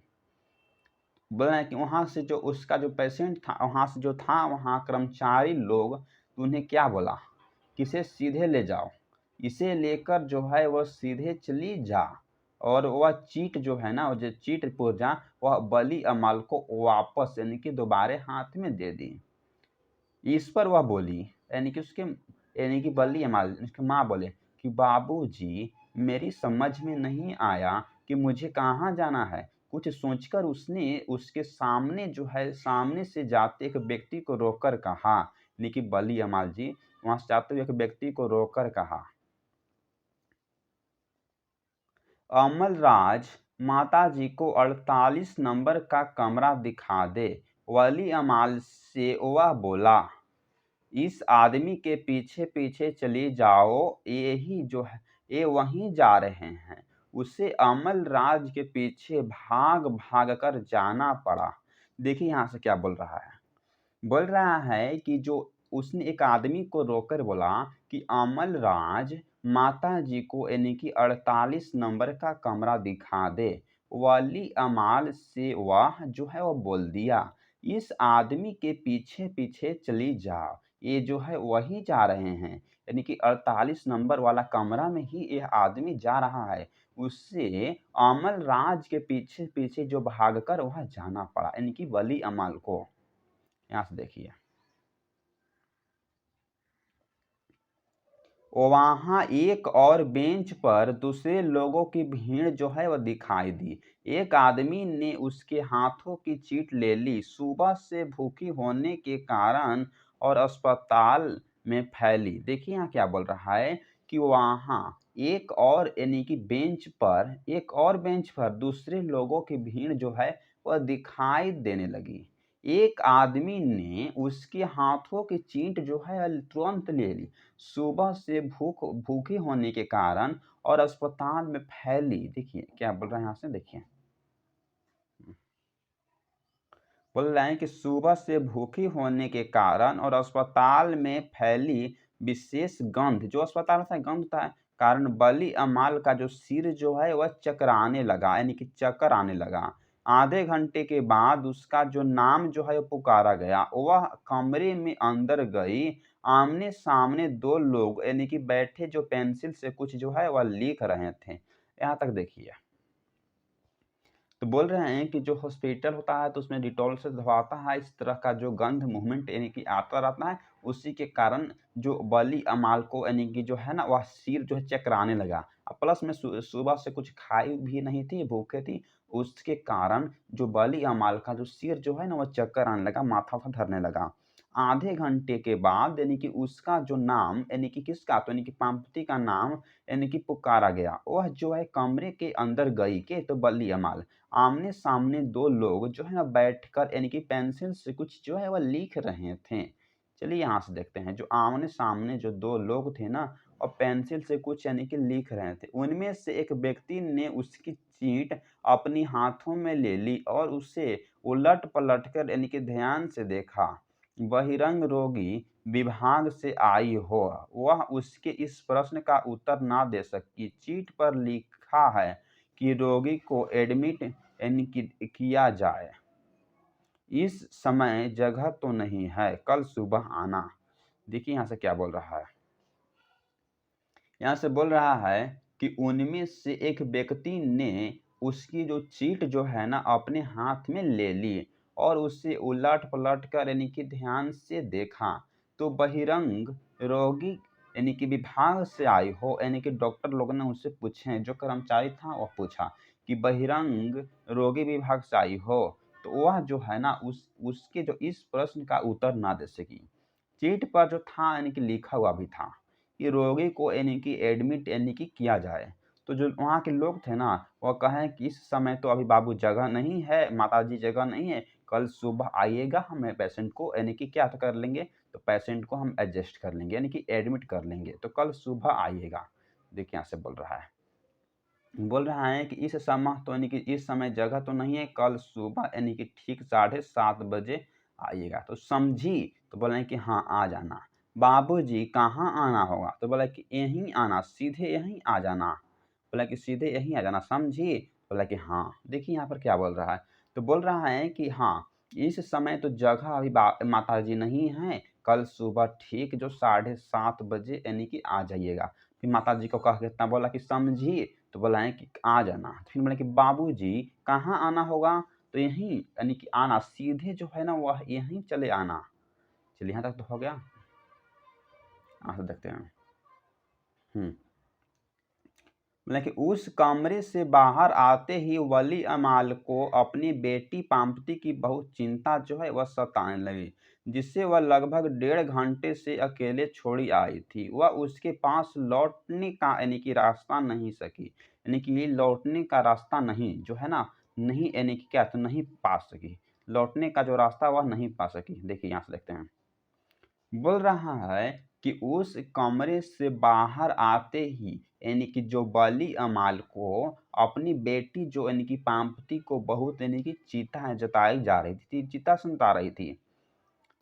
बोल रहा है कि वहाँ से जो उसका जो पेशेंट था, वहाँ से जो था वहाँ कर्मचारी लोग, तो उन्हें क्या बोला कि इसे सीधे ले जाओ, इसे लेकर जो है वह सीधे चली जा, और वह चीट जो है ना, वो जो चीट पूजा वह बली अमाल को वापस यानी कि दोबारे हाथ में दे दी। इस पर वह बोली, यानी कि बली अमाल उसकी माँ बोले कि बाबूजी मेरी समझ में नहीं आया कि मुझे कहाँ जाना है। कुछ सोचकर उसने उसके सामने जो है सामने से जाते एक व्यक्ति को रोककर कहा, यानी कि बली अमाल जी वहां से जाते हुए एक व्यक्ति को रोककर कहा, अमलराज माताजी को 48 नंबर का कमरा दिखा दे। वली अमाल से वह बोला, इस आदमी के पीछे पीछे चली जाओ, यही जो है ये वहीं जा रहे हैं। उसे अमलराज के पीछे भाग भाग कर जाना पड़ा। देखिए यहाँ से क्या बोल रहा है कि जो उसने एक आदमी को रोककर बोला कि अमलराज माता जी को यानी कि 48 नंबर का कमरा दिखा दे। वली अमाल से वह जो है वो बोल दिया, इस आदमी के पीछे पीछे चली जाओ, ये जो है वही जा रहे हैं। यानी कि 48 नंबर वाला कमरा में ही यह आदमी जा रहा है। उससे अमलराज के पीछे पीछे जो भागकर वह जाना पड़ा, यानी कि वली अमाल को। यहाँ से देखिए, वहां एक और बेंच पर दूसरे लोगों की भीड़ जो है वह दिखाई दी। एक आदमी ने उसके हाथों की चीट ले ली, सुबह से भूखी होने के कारण और अस्पताल में फैली। देखिए यहाँ क्या बोल रहा है कि वहां एक और यानी कि बेंच पर दूसरे लोगों की भीड़ जो है वह दिखाई देने लगी। एक आदमी ने उसके हाथों की चींट जो है तुरंत ले ली, सुबह से भूखे होने के कारण और अस्पताल में फैली। देखिए क्या बोल रहे हैं यहाँ से, देखिए बोल रहे हैं कि सुबह से भूखी होने के कारण और अस्पताल में फैली विशेष गंध, जो अस्पताल से गंध था कारण बली अमाल का जो सिर जो है वह चकराने लगा, यानी कि चक्कर आने लगा। आधे घंटे के बाद उसका जो नाम जो है पुकारा गया, वह कमरे में अंदर गई। आमने सामने दो लोग यानी कि बैठे जो पेंसिल से कुछ जो है वह लिख रहे थे। यहाँ तक देखिए, तो बोल रहे हैं कि जो हॉस्पिटल होता है तो उसमें डिटॉल से धोता है, इस तरह का जो गंध मूवमेंट यानी कि आता रहता है, उसी के कारण जो बली अमाल को यानी कि जो है ना वह सिर जो है चकराने लगा। प्लस में सुबह से कुछ खाई भी नहीं थी, भूखे थी, उसके कारण जो बली अमाल का जो सिर जो है ना वह चक्कर आने लगा, माथा धरने लगा। आधे घंटे के बाद यानी कि उसका जो नाम यानी कि किसका, तो यानी कि पाम्पती का नाम यानी कि पुकारा गया। वह जो है कमरे के अंदर गई के तो बली अमाल, आमने सामने दो लोग जो है ना बैठकर यानी कि पेंसिल से कुछ जो है वह लिख रहे थे। चलिए यहाँ से देखते हैं, जो आमने सामने जो दो लोग थे ना और पेंसिल से कुछ यानी कि लिख रहे थे, उनमें से एक व्यक्ति ने उसकी चीट अपनी हाथों में ले ली और उसे उलट पलट कर यानी कि ध्यान से देखा। बहिरंग रोगी विभाग से आई हो, वह उसके इस प्रश्न का उत्तर ना दे सकी। चीट पर लिखा है कि रोगी को एडमिट यानी कि किया जाए, इस समय जगह तो नहीं है, कल सुबह आना। देखिए यहाँ से क्या बोल रहा है, यहाँ से बोल रहा है कि उनमें से एक व्यक्ति ने उसकी जो चीट जो है ना अपने हाथ में ले ली और उसे उलट पलट कर यानी कि ध्यान से देखा। तो बहिरंग रोगी यानी कि विभाग से आई हो, यानी कि डॉक्टर लोग ने उससे पूछे, जो कर्मचारी था वह पूछा कि बहिरंग रोगी विभाग से आई हो, तो वह जो है ना उसके जो इस प्रश्न का उत्तर ना दे सकी। चीट पर जो था यानी कि लिखा हुआ भी था कि रोगी को यानी कि एडमिट यानी कि किया जाए। तो जो वहाँ के लोग थे ना वह कहें कि इस समय तो अभी बाबू जगह नहीं है, माताजी जगह नहीं है, कल सुबह आइएगा, हम पेशेंट को यानी कि क्या कर लेंगे, तो पेशेंट को हम एडजस्ट कर लेंगे यानी कि एडमिट कर लेंगे, तो कल सुबह आइएगा। देखिए यहाँ से बोल रहा है कि इस समय तो यानी कि इस समय जगह तो नहीं है, कल सुबह यानी कि ठीक 7:30 बजे आइएगा। तो समझी, तो बोला कि हाँ आ जाना। बाबूजी कहाँ आना होगा, तो बोला कि यहीं आना, सीधे यहीं आ जाना। बोला कि सीधे यहीं आ जाना, समझी, बोला कि हाँ। देखिए यहाँ पर क्या बोल रहा है, तो बोल रहा है कि हाँ इस समय तो जगह अभी माताजी नहीं है, कल सुबह ठीक जो 7:30 बजे यानी कि आ जाइएगा। फिर माताजी को कह के इतना बोला कि समझी, तो बोला है कि आ जाना। फिर बोला कि बाबूजी कहाँ आना होगा, तो यहीं यानी कि आना, सीधे जो है ना वह यहीं चले आना। चलिए यहाँ तक तो हो गया, आगे देखते हैं। मतलब कि उस कमरे से बाहर आते ही वली अमाल को अपनी बेटी पाम्पती की बहुत चिंता जो है वह सताने लगी, जिससे वह लगभग 1.5 घंटे से अकेले छोड़ी आई थी। वह उसके पास लौटने का यानी कि रास्ता नहीं सकी, यानी कि ये लौटने का रास्ता नहीं जो है ना, नहीं यानी कि क्या तो नहीं पा सकी, लौटने का जो रास्ता वह नहीं पा सकी। देखिए यहाँ से देखते हैं, बोल रहा है कि उस कमरे से बाहर आते ही यानी कि जो वली अमाल को अपनी बेटी जो यानी कि पाम्पती को बहुत यानी कि चिंता जताई जा रही थी, चिंता सता रही थी,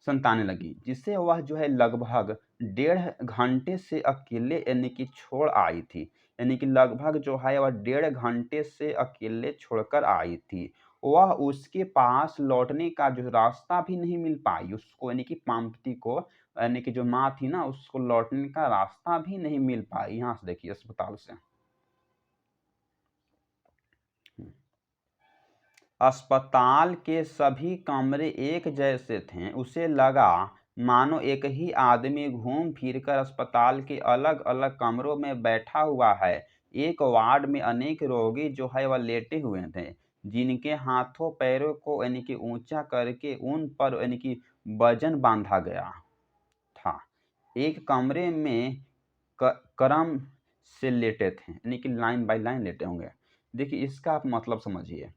संताने लगी, जिससे वह जो है लगभग 1.5 घंटे से अकेले यानी कि छोड़ आई थी, यानी कि लगभग जो है वह 1.5 घंटे से अकेले छोड़कर आई थी। वह उसके पास लौटने का जो रास्ता भी नहीं मिल पाई उसको, यानी कि पाम्पती को, यानी कि जो माँ थी ना उसको लौटने का रास्ता भी नहीं मिल पाई। यहाँ से देखिए अस्पताल से, अस्पताल के सभी कमरे एक जैसे थे। उसे लगा मानो एक ही आदमी घूम फिरकर अस्पताल के अलग अलग कमरों में बैठा हुआ है। एक वार्ड में अनेक रोगी जो है वह लेटे हुए थे, जिनके हाथों पैरों को यानी कि ऊंचा करके उन पर यानी कि वजन बांधा गया था। एक कमरे में क्रम से लेटे थे, यानी कि लाइन बाय लाइन लेटे होंगे। देखिए इसका आप मतलब समझिए,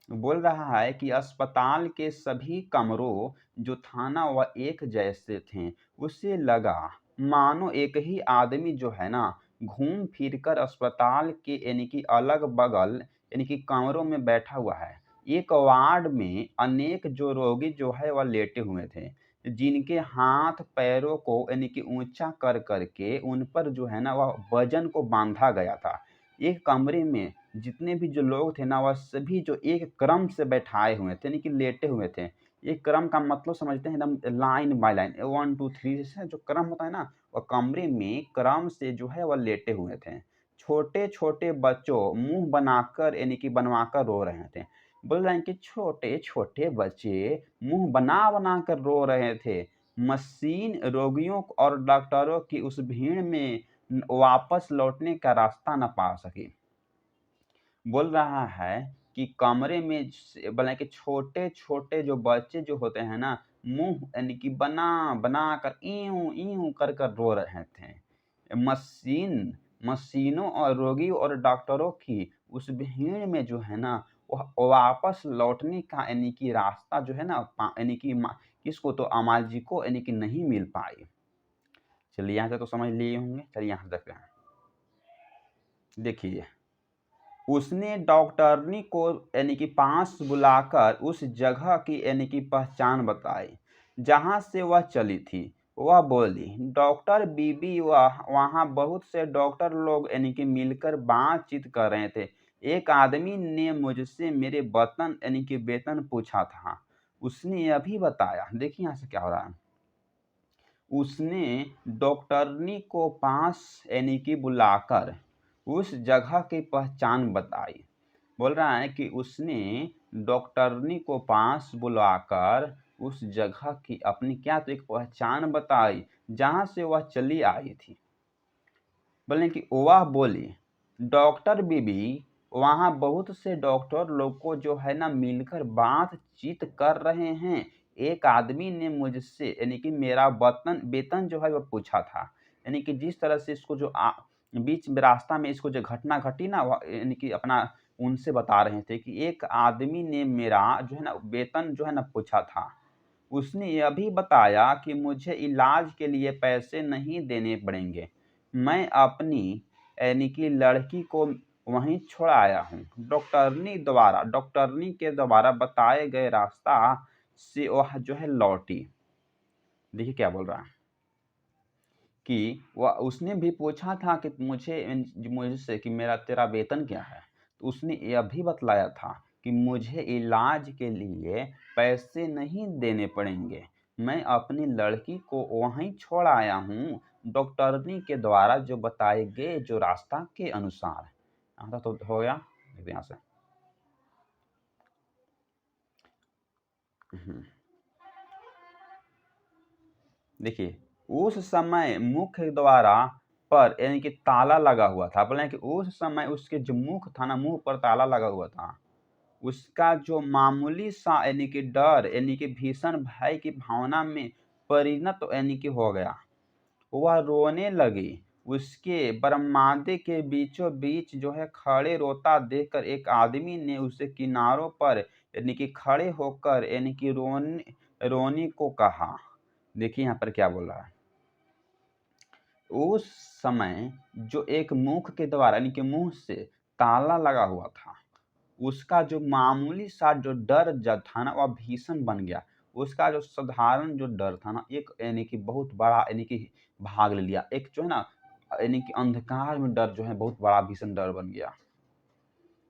बोल रहा है कि अस्पताल के सभी कमरों जो था ना वह एक जैसे थे। उसे लगा मानो एक ही आदमी जो है ना घूम फिरकर अस्पताल के यानी कि अलग बगल यानी कि कमरों में बैठा हुआ है। एक वार्ड में अनेक जो रोगी जो है वह लेटे हुए थे, जिनके हाथ पैरों को यानी कि ऊंचा कर करके उन पर जो है ना वह वजन को बांधा गया था। एक कमरे में जितने भी जो लोग थे ना वह सभी जो एक क्रम से बैठाए हुए थे, यानी कि लेटे हुए थे। एक क्रम का मतलब समझते हैं एकदम लाइन बाय लाइन, 1 2 3 से जो क्रम होता है ना, वह कमरे में क्रम से जो है वह लेटे हुए थे। छोटे छोटे बच्चों मुंह बनाकर यानी कि बनवाकर रो रहे थे। बोल रहे हैं कि छोटे छोटे बच्चे मुंह बना बना कर रो रहे थे। मशीन रोगियों और डॉक्टरों की उस भीड़ में वापस लौटने का रास्ता न पा सकी। बोल रहा है कि कमरे में बोले कि छोटे छोटे जो बच्चे जो होते हैं ना, मुंह यानी कि बना बना कर ईं ईं कर कर रो रहे थे। मशीनों और रोगियों और डॉक्टरों की उस भीड़ में जो है ना वह वापस लौटने का यानी कि रास्ता जो है ना यानी कि किसको तो अमाल जी को यानी कि नहीं मिल पाई। चलिए यहाँ से तो समझ लिए होंगे, चलिए यहाँ से देखते हैं। देखिए उसने डॉक्टरनी को यानी कि पास बुलाकर उस जगह की यानी कि पहचान बताई जहां से वह चली थी। वह बोली, डॉक्टर बीबी, वह वहां बहुत से डॉक्टर लोग यानी कि मिलकर बातचीत कर रहे थे। एक आदमी ने मुझसे मेरे वेतन यानी कि वेतन पूछा था। उसने अभी बताया। देखिए यहाँ से क्या हो रहा है, उसने डॉक्टरनी को पास यानी कि बुलाकर उस जगह की पहचान बताई। बोल रहा है कि उसने डॉक्टरनी को पास बुलाकर उस जगह की अपनी क्या तो एक पहचान बताई जहां से वह चली आई थी। बोले कि वह बोली, डॉक्टर बीबी, वहां बहुत से डॉक्टर लोग को जो है ना मिलकर बातचीत कर रहे हैं। एक आदमी ने मुझसे यानी कि मेरा वेतन वेतन जो है वह पूछा था। यानी कि जिस तरह से इसको जो बीच में रास्ता में इसको जो घटना घटी ना यानी कि अपना उनसे बता रहे थे कि एक आदमी ने मेरा जो है ना वेतन जो है ना पूछा था। उसने यह भी बताया कि मुझे इलाज के लिए पैसे नहीं देने पड़ेंगे। मैं अपनी यानी कि लड़की को वहीं छोड़ आया हूँ। डॉक्टरनी के द्वारा बताए गए रास्ता से वह जो है लौटी। देखिए क्या बोल रहा है कि वह उसने भी पूछा था कि मुझसे कि मेरा तेरा वेतन क्या है। तो उसने यह भी बतलाया था कि मुझे इलाज के लिए पैसे नहीं देने पड़ेंगे। मैं अपनी लड़की को वहीं छोड़ आया हूँ डॉक्टरनी के द्वारा जो बताए गए जो रास्ता के अनुसार। यहाँ तक तो हो गया। देखते हैं यहाँ से। देखिए उस समय मुख्य द्वारा पर यानी कि ताला लगा हुआ था। बोले कि उस समय उसके जो मुख था ना, मुंह पर ताला लगा हुआ था। उसका जो मामूली सा यानी कि डर यानी कि भीषण भय की भावना में परिणत यानी कि हो गया। वह रोने लगी। उसके बरामदे के बीचों बीच जो है खड़े रोता देखकर एक आदमी ने उसे किनारों पर यानी कि खड़े होकर यानी कि रोने को कहा। देखिए यहाँ पर क्या बोल रहा है। उस समय जो एक मुख के द्वारा यानी कि मुंह से ताला लगा हुआ था, उसका जो मामूली सा जो डर जब था ना, वह भीषण बन गया। उसका जो साधारण जो डर था ना, एक यानी कि बहुत बड़ा यानी कि भाग ले लिया। एक जो है ना यानी कि अंधकार में डर जो है बहुत बड़ा भीषण डर बन गया।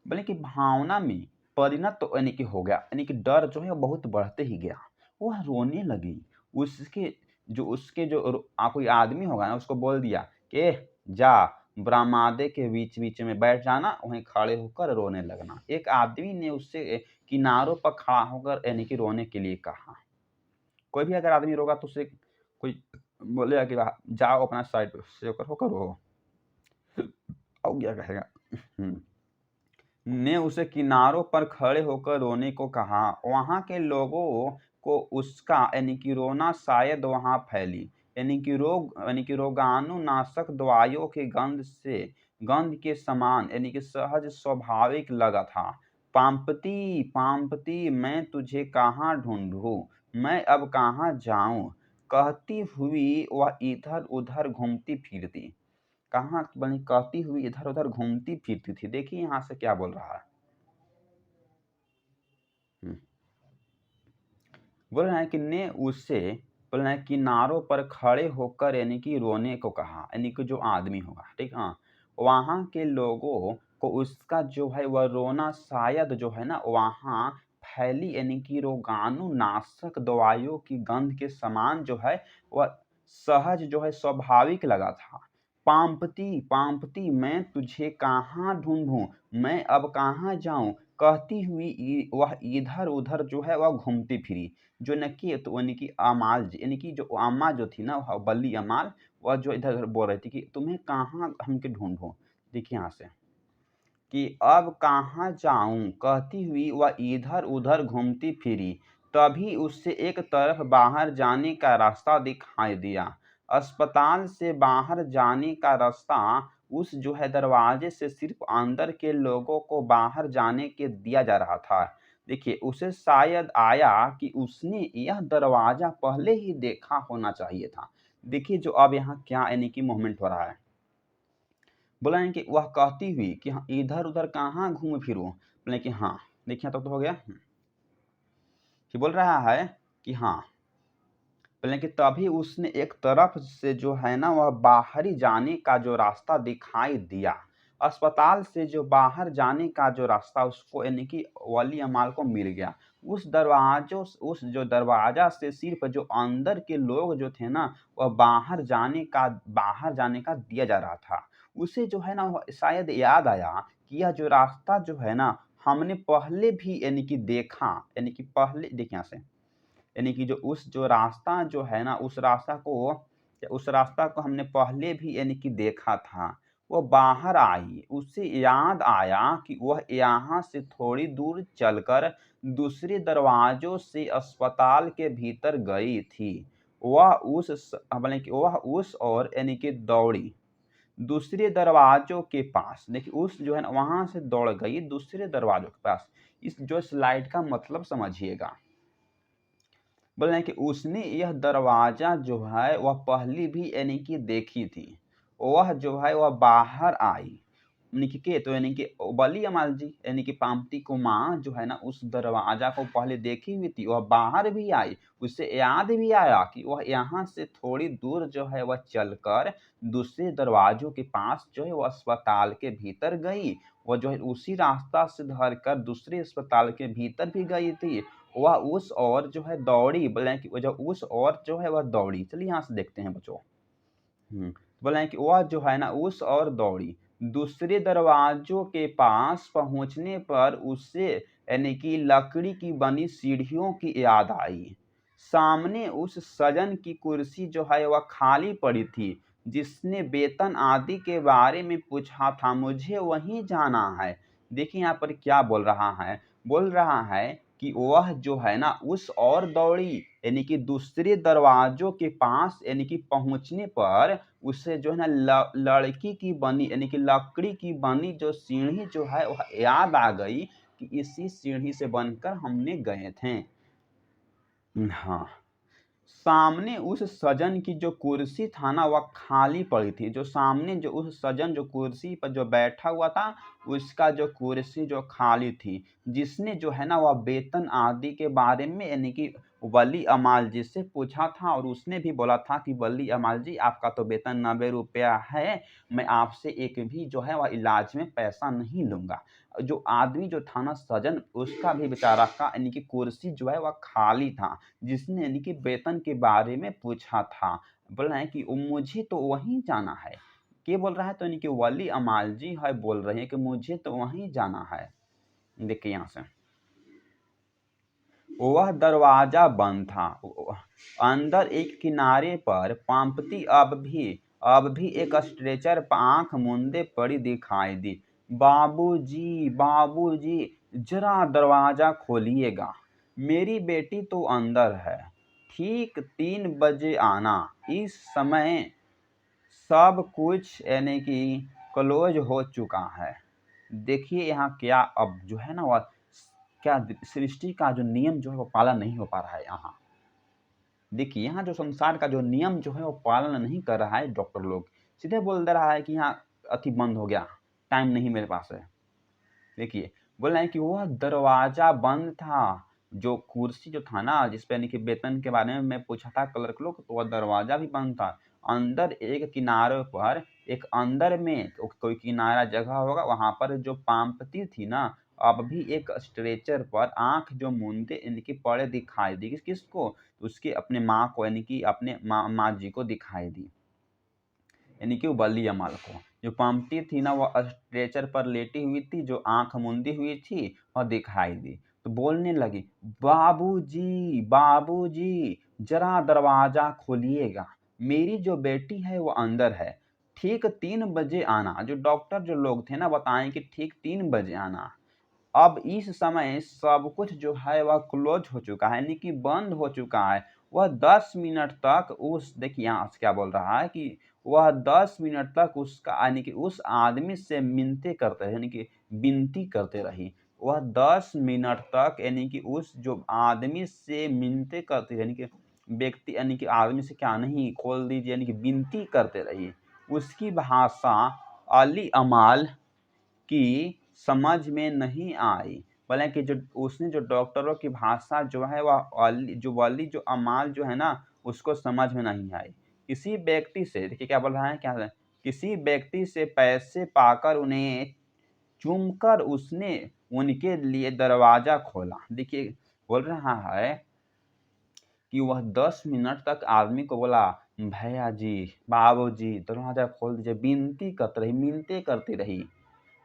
बोले कि भावना में परिणत तो यानी कि हो गया, यानी कि डर जो है बहुत बढ़ते ही गया। वह रोने लगी। उसके जो कोई आदमी होगा ना, उसको बोल दिया कि जा बरामदे के बीच बीच में बैठ जाना, वहीं खड़े होकर रोने लगना। एक आदमी ने उससे किनारों पर खड़ा होकर यानी कि रोने के लिए कहा। कोई भी अगर आदमी रोगा तो उसे कोई बोलेगा कि जाओ अपना साइड पे से होकर रो, और क्या कहेगा। ने उसे किनारों पर खड़े होकर रोने को कहा। वहां के लोगों को उसका यानी कि रोना शायद वहां फैली यानी कि रोगाणुनाशक दवाइयों की गंध के समान यानी कि सहज स्वाभाविक लगा था। पांपती पांपती मैं तुझे कहाँ ढूंढूं, मैं अब कहाँ जाऊं, कहती हुई वह इधर उधर घूमती फिरती। कहाँ बनी? कहती हुई इधर उधर घूमती फिरती थी। देखिए यहाँ से क्या बोल रहा है। बोल रहा है कि ने उससे बोल रहा है किनारों पर खड़े होकर यानी कि रोने को कहा। यानी कि जो आदमी होगा, ठीक, हाँ, वहां के लोगों को उसका जो है वह रोना शायद जो है ना वहां फैली यानी कि रोगाणुनाशक दवाइयों की गंध के समान जो है वह सहज जो है स्वाभाविक लगा था। पांपती पांपती मैं तुझे कहाँ ढूंढूं, मैं अब कहाँ जाऊं, कहती हुई वह इधर उधर जो है वह घूमती फिरी। जो न कि तो यानी कि अमाल यानी कि जो अम्मा जो थी ना, वह बल्ली अमाल, वह जो इधर उधर बोल रही थी कि तुम्हें कहाँ हमके ढूंढूं। देखिए यहाँ से कि अब कहाँ जाऊं, कहती हुई वह इधर उधर घूमती फिरी। तभी उससे एक तरफ बाहर जाने का रास्ता दिखाई दिया। अस्पताल से बाहर जाने का रास्ता उस जो है दरवाजे से सिर्फ अंदर के लोगों को बाहर जाने के दिया जा रहा था। देखिए उसे शायद आया कि उसने यह दरवाजा पहले ही देखा होना चाहिए था। देखिए जो अब यहाँ क्या यानी कि मूवमेंट हो रहा है। बोला है कि वह कहती हुई कि हाँ इधर उधर कहाँ घूम फिरूं। बोले कि हाँ, देखिए तो हो गया कि बोल रहा है कि हाँ, बोले कि तभी उसने एक तरफ से जो है ना वह बाहरी जाने का जो रास्ता दिखाई दिया। अस्पताल से जो बाहर जाने का जो रास्ता उसको यानी कि वली अमाल को मिल गया। उस जो दरवाजा से सिर्फ जो अंदर के लोग जो थे ना, वह बाहर जाने का दिया जा रहा था। उसे जो है ना शायद याद आया कि यह जो रास्ता जो है ना हमने पहले भी यानी कि देखा, यानी कि पहले देखिए यहाँ से यानी कि जो रास्ता जो है ना उस रास्ता को हमने पहले भी यानी कि देखा था। वो बाहर आई, उसे याद आया कि वह यहाँ से थोड़ी दूर चलकर दूसरे दरवाजों से अस्पताल के भीतर गई थी। वह उस ओर यानी कि दौड़ी दूसरे दरवाजों के पास। देखिए उस जो है ना वहां से दौड़ गई दूसरे दरवाजों के पास। इस जो स्लाइड का मतलब समझिएगा। बोल रहे हैं कि उसने यह दरवाजा जो है वह पहली भी यानी कि देखी थी। वह जो है वह बाहर आई यानी कि तो यानी कि बली अमाल जी यानी कि पामती को माँ जो है ना उस दरवाजा को पहले देखी हुई थी। वह बाहर भी आई, उसे याद भी आया कि वह यहाँ से थोड़ी दूर जो है वह चलकर दूसरे दरवाजों के पास जो है वह अस्पताल के भीतर गई। वह जो है उसी रास्ता से धर कर दूसरे अस्पताल के भीतर भी गई थी। वह उस ओर जो है दौड़ी, बोले कि वह जो उस ओर जो है वह दौड़ी। चलिए यहाँ से देखते हैं बच्चों। बोले कि वह जो है ना उस ओर दौड़ी। दूसरे दरवाजों के पास पहुंचने पर उसे यानी कि लकड़ी की बनी सीढ़ियों की याद आई। सामने उस सजन की कुर्सी जो है वह खाली पड़ी थी जिसने वेतन आदि के बारे में पूछा था, मुझे वहीं जाना है। देखिए यहाँ पर क्या बोल रहा है कि वह जो है ना उस ओर दौड़ी, यानी कि दूसरे दरवाजों के पास, यानी कि पहुंचने पर उसे जो है ना लड़की की बनी, यानी कि लकड़ी की बनी जो सीढ़ी जो है वह याद आ गई कि इसी सीढ़ी से बनकर हमने गए थे। हाँ, सामने उस सजन की जो कुर्सी था ना वह खाली पड़ी थी। जो सामने जो उस सजन जो कुर्सी पर जो बैठा हुआ था, उसका जो कुर्सी जो खाली थी, जिसने जो है ना वह वेतन आदि के बारे में, यानी कि वली अमाल जी से पूछा था, और उसने भी बोला था कि वली अमाल जी आपका तो वेतन 90 रुपया है, मैं आपसे एक भी जो है वह इलाज में पैसा नहीं लूंगा। जो आदमी जो था ना सजन, उसका भी बेचारा का यानी कि कुर्सी जो है वह खाली था, जिसने यानी कि वेतन के बारे में पूछा था। बोल रहे हैं कि मुझे तो वहीं जाना है। के बोल रहा है? तो यानी कि वली अमाल जी है बोल रहे हैं कि मुझे तो वहीं जाना है। देखिए यहाँ से, वह दरवाजा बंद था। अंदर एक किनारे पर पांपती अब भी एक स्ट्रेचर पर आंख मूंदे पड़ी दिखाई दी। बाबूजी, जरा दरवाजा खोलिएगा, मेरी बेटी तो अंदर है। ठीक 3 बजे आना। इस समय सब कुछ यानी कि क्लोज हो चुका है। देखिए यहाँ क्या, अब जो है ना वह क्या सृष्टि का जो नियम जो है वो पालन नहीं हो पा रहा है। यहाँ देखिए, यहाँ जो संसार का जो नियम जो है वो पालन नहीं कर रहा है। डॉक्टर लोग सीधे बोल दे रहा है कि यहाँ अति बंद हो गया, टाइम नहीं मेरे पास है। देखिए, बोल रहे हैं कि वह दरवाजा बंद था। जो कुर्सी जो था ना जिसपे यानी कि वेतन के बारे में मैं पूछा था क्लर्क लोग, तो वह दरवाजा भी बंद था। अंदर एक किनारे पर, एक अंदर में कोई किनारा जगह होगा, वहां पर जो पांपती थी ना, अब भी एक स्ट्रेचर पर आंख जो मूंदे यानी कि पड़े दिखाई दी। किसको? उसके अपने माँ को, यानी कि अपने माँ जी को दिखाई दी, यानी कि बली अमाल को। जो पम्पटी थी ना वह स्ट्रेचर पर लेटी हुई थी, जो आंख मूंदी हुई थी और दिखाई दी। तो बोलने लगी, बाबूजी, जरा दरवाजा खोलिएगा, मेरी जो बेटी है वो अंदर है। ठीक 3 बजे आना। जो डॉक्टर जो लोग थे ना बताएं कि ठीक 3 बजे आना। अब इस समय सब कुछ जो है वह क्लोज हो चुका है, यानी कि बंद हो चुका है। वह 10 मिनट तक उस, देखिए यहाँ से क्या बोल रहा है कि वह 10 मिनट तक उसका यानी कि उस आदमी से मिन्नतें करते रहे, यानी कि विनती करते रही। वह 10 मिनट तक यानी कि उस जो आदमी से मिन्नतें करती रही, यानी कि व्यक्ति, यानी कि आदमी से क्या नहीं, खोल दीजिए, यानी कि विनती करते रही। उसकी भाषा अली अमाल की समझ में नहीं आई। बोले कि जो उसने जो डॉक्टरों की भाषा जो है वह वली जो अमाल जो है ना उसको समझ में नहीं आई। किसी व्यक्ति से, देखिए क्या बोल रहा है, क्या है? किसी व्यक्ति से पैसे पाकर उन्हें चूमकर उसने उनके लिए दरवाजा खोला। देखिए बोल रहा है कि वह 10 मिनट तक आदमी को बोला, भैया जी, बाबूजी, दरवाजा खोल दीजिए, विनती करती रही, मिन्नतें करती रही।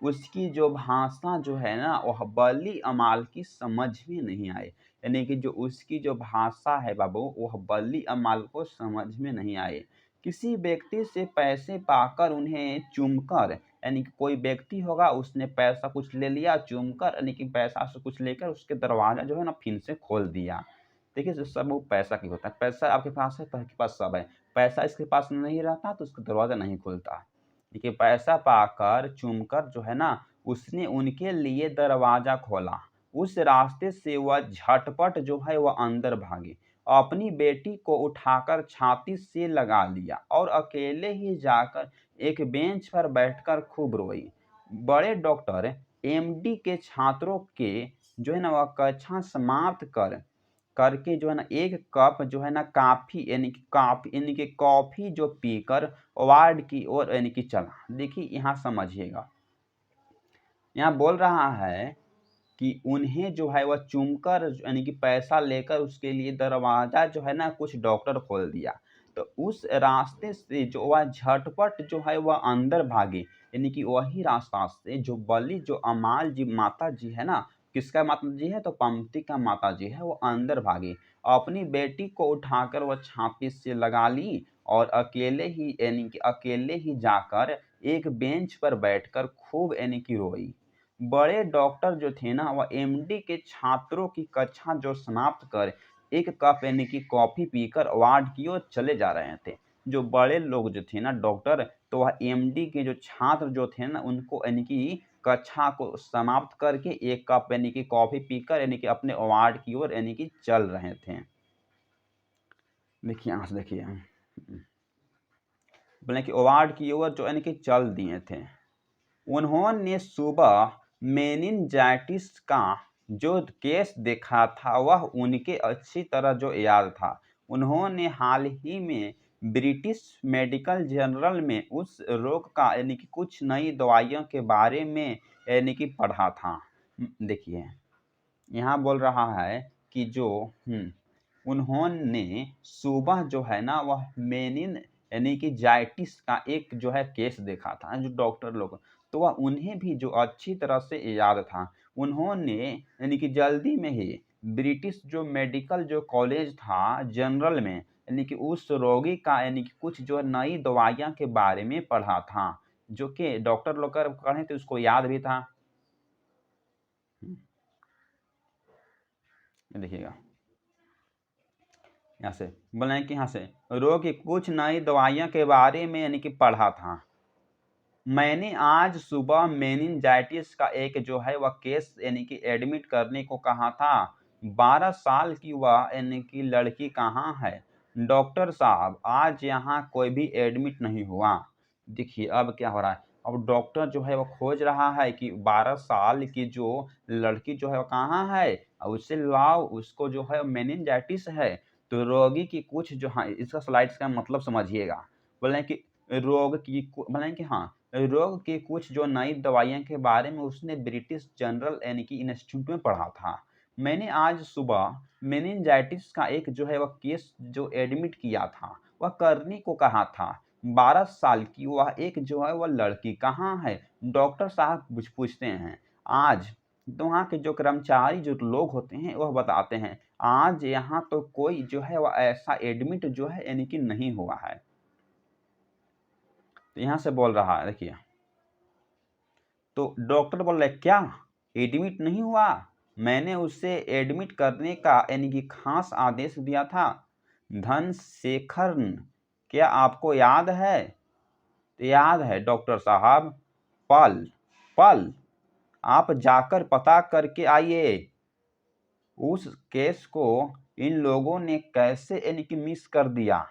उसकी जो भाषा जो है ना वह बली अमाल की समझ में नहीं आई, यानी कि जो उसकी जो भाषा है बाबू वह बली अमाल को समझ में नहीं आई। किसी व्यक्ति से पैसे पाकर उन्हें चूमकर, यानी कि कोई व्यक्ति होगा उसने पैसा कुछ ले लिया चूमकर, यानी कि पैसा से कुछ लेकर उसके दरवाजा जो है ना फिर से खोल दिया। देखिए जो सब वो पैसा की होता है। पैसा आपके पास है तो आपके पास सब है, पैसा इसके पास नहीं रहता तो उसका दरवाजा नहीं खुलता। देखिए पैसा पाकर चूमकर जो है ना उसने उनके लिए दरवाजा खोला। उस रास्ते से वह झटपट जो है वह अंदर भागी, अपनी बेटी को उठाकर छाती से लगा लिया और अकेले ही जाकर एक बेंच पर बैठकर खूब रोई। बड़े डॉक्टर एमडी के छात्रों के जो है ना वह कक्षा समाप्त करके जो है ना एक कप जो है ना यानी कि कॉफी जो पीकर वार्ड की ओर यानी कि चला। देखिए यहाँ समझिएगा, यहाँ बोल रहा है कि उन्हें जो है वह चूमकर यानी कि पैसा लेकर उसके लिए दरवाजा जो है ना कुछ डॉक्टर खोल दिया। तो उस रास्ते से जो वह झटपट जो है वह अंदर भागी, यानी कि वही रास्ता से जो बलि जो अमाल जी माता जी है ना, किसका माता जी है? तो पंक्ति का माता जी है, वो अंदर भागी, अपनी बेटी को उठाकर वह छाती से लगा ली और अकेले ही यानी कि अकेले ही जाकर एक बेंच पर बैठकर खूब यानी कि रोई। बड़े डॉक्टर जो थे ना वह एमडी के छात्रों की कक्षा जो समाप्त कर एक कप यानी कि कॉफी पीकर वार्ड की ओर चले जा रहे थे। जो बड़े लोग जो थे ना डॉक्टर, तो वह एमडी के जो छात्र जो थे ना उनको यानी कि कक्षा को समाप्त करके एक कप यानी कि कॉफी पीकर यानी कि अपने वार्ड की ओर यानी कि चल रहे थे। देखिए यहाँ से देखिए बोले कि वार्ड की ओर जो यानी कि चल दिए थे। उन्होंने सुबह मेनिनजाइटिस का जो केस देखा था वह उनके अच्छी तरह जो याद था। उन्होंने हाल ही में ब्रिटिश मेडिकल जर्नल में उस रोग का यानी कि कुछ नई दवाइयों के बारे में यानी कि पढ़ा था। देखिए यहाँ बोल रहा है कि जो उन्होंने सुबह जो है ना वह मेनिन यानी कि जाइटिस का एक जो है केस देखा था। जो डॉक्टर लोग तो वह उन्हें भी जो अच्छी तरह से याद था। उन्होंने यानी कि जल्दी में ही ब्रिटिश जो मेडिकल जो कॉलेज था जनरल में यानी कि उस रोगी का यानी कि कुछ जो नई दवाइयाँ के बारे में पढ़ा था, जो कि डॉक्टर लोग कर पढ़े थे उसको याद भी था। देखिएगा यहाँ से बोले कि यहाँ से रोग की कुछ नई दवाइयों के बारे में यानी कि पढ़ा था। मैंने आज सुबह मेनिनजाइटिस का एक जो है वह केस यानी कि एडमिट करने को कहा था। 12 साल की वह यानी कि लड़की कहाँ है? डॉक्टर साहब आज यहाँ कोई भी एडमिट नहीं हुआ। देखिए अब क्या हो रहा है, अब डॉक्टर जो है वो खोज रहा है कि 12 साल की जो लड़की जो है वो कहाँ है और उससे लाओ, उसको जो है मेनिनजाइटिस है। तो रोगी की कुछ जो है इसका स्लाइड्स का मतलब समझिएगा। बोले कि बोले कि हाँ रोग की कुछ जो नई दवाइयों के बारे में उसने ब्रिटिश जनरल यानी कि इंस्टीट्यूट में पढ़ा था। मैंने आज सुबह मेनिनजाइटिस का एक जो है वह केस जो एडमिट किया था वह करने को कहा था। 12 साल की वह एक जो है वह लड़की कहाँ है? डॉक्टर साहब पूछते हैं। आज तो वहाँ के जो कर्मचारी जो लोग होते हैं वह बताते हैं आज यहाँ तो कोई जो है वह ऐसा एडमिट जो है यानी कि नहीं हुआ है। तो यहाँ से बोल रहा है देखिए, तो डॉक्टर बोल रहे क्या एडमिट नहीं हुआ? मैंने उसे एडमिट करने का यानी कि खास आदेश दिया था। धनशेखरन, क्या आपको याद है? याद है डॉक्टर साहब। पल पल आप जाकर पता करके आइए उस केस को इन लोगों ने कैसे यानी कि मिस कर दिया।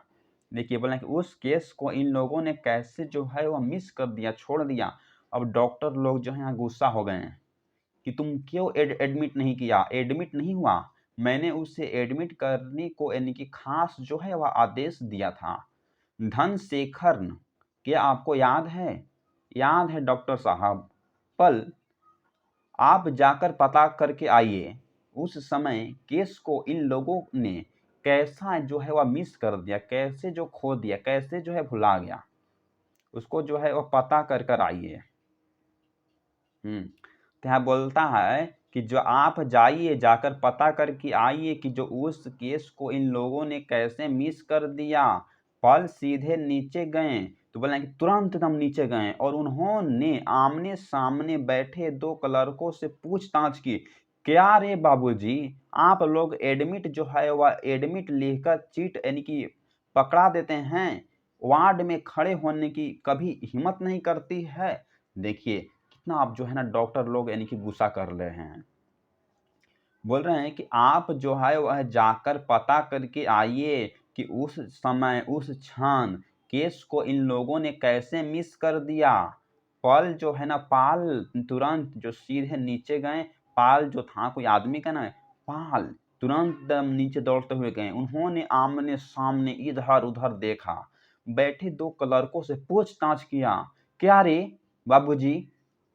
देखिए बोला कि उस केस को इन लोगों ने कैसे जो है वह मिस कर दिया, छोड़ दिया। अब डॉक्टर लोग जो है गुस्सा हो गए हैं कि तुम क्यों एडमिट नहीं किया? एडमिट नहीं हुआ, मैंने उसे एडमिट करने को यानी कि खास जो है वह आदेश दिया था। धनशेखरन, क्या आपको याद है? याद है डॉक्टर साहब। पल आप जाकर पता करके आइए उस समय केस को इन लोगों ने कैसा जो है वह मिस कर दिया, कैसे जो खो दिया, कैसे जो है भुला गया, उसको जो है वह पता कर आइए। तो यहाँ बोलता है कि जो आप जाइए जाकर पता करके आइए कि जो उस केस को इन लोगों ने कैसे मिस कर दिया। पल सीधे नीचे गए, तो बोले कि तुरंत एकदम नीचे गए और उन्होंने आमने सामने बैठे दो क्लर्कों से पूछताछ की। क्या रे बाबूजी, आप लोग एडमिट जो है वह एडमिट लिखकर चीट यानी कि पकड़ा देते हैं, वार्ड में खड़े होने की कभी हिम्मत नहीं करती है। देखिए कितना आप जो है ना डॉक्टर लोग यानी कि गुस्सा कर रहे हैं। बोल रहे हैं कि आप जो है वह जाकर पता करके आइए कि उस समय उस क्षण केस को इन लोगों ने कैसे मिस कर दिया। पल जो है ना पाल तुरंत जो सीधे नीचे गए। पाल जो था कोई आदमी का ना, पाल तुरंत दम नीचे दौड़ते हुए गए। उन्होंने आमने सामने इधर उधर देखा, बैठे दो क्लर्कों से पूछताछ किया। क्या रे बाबूजी,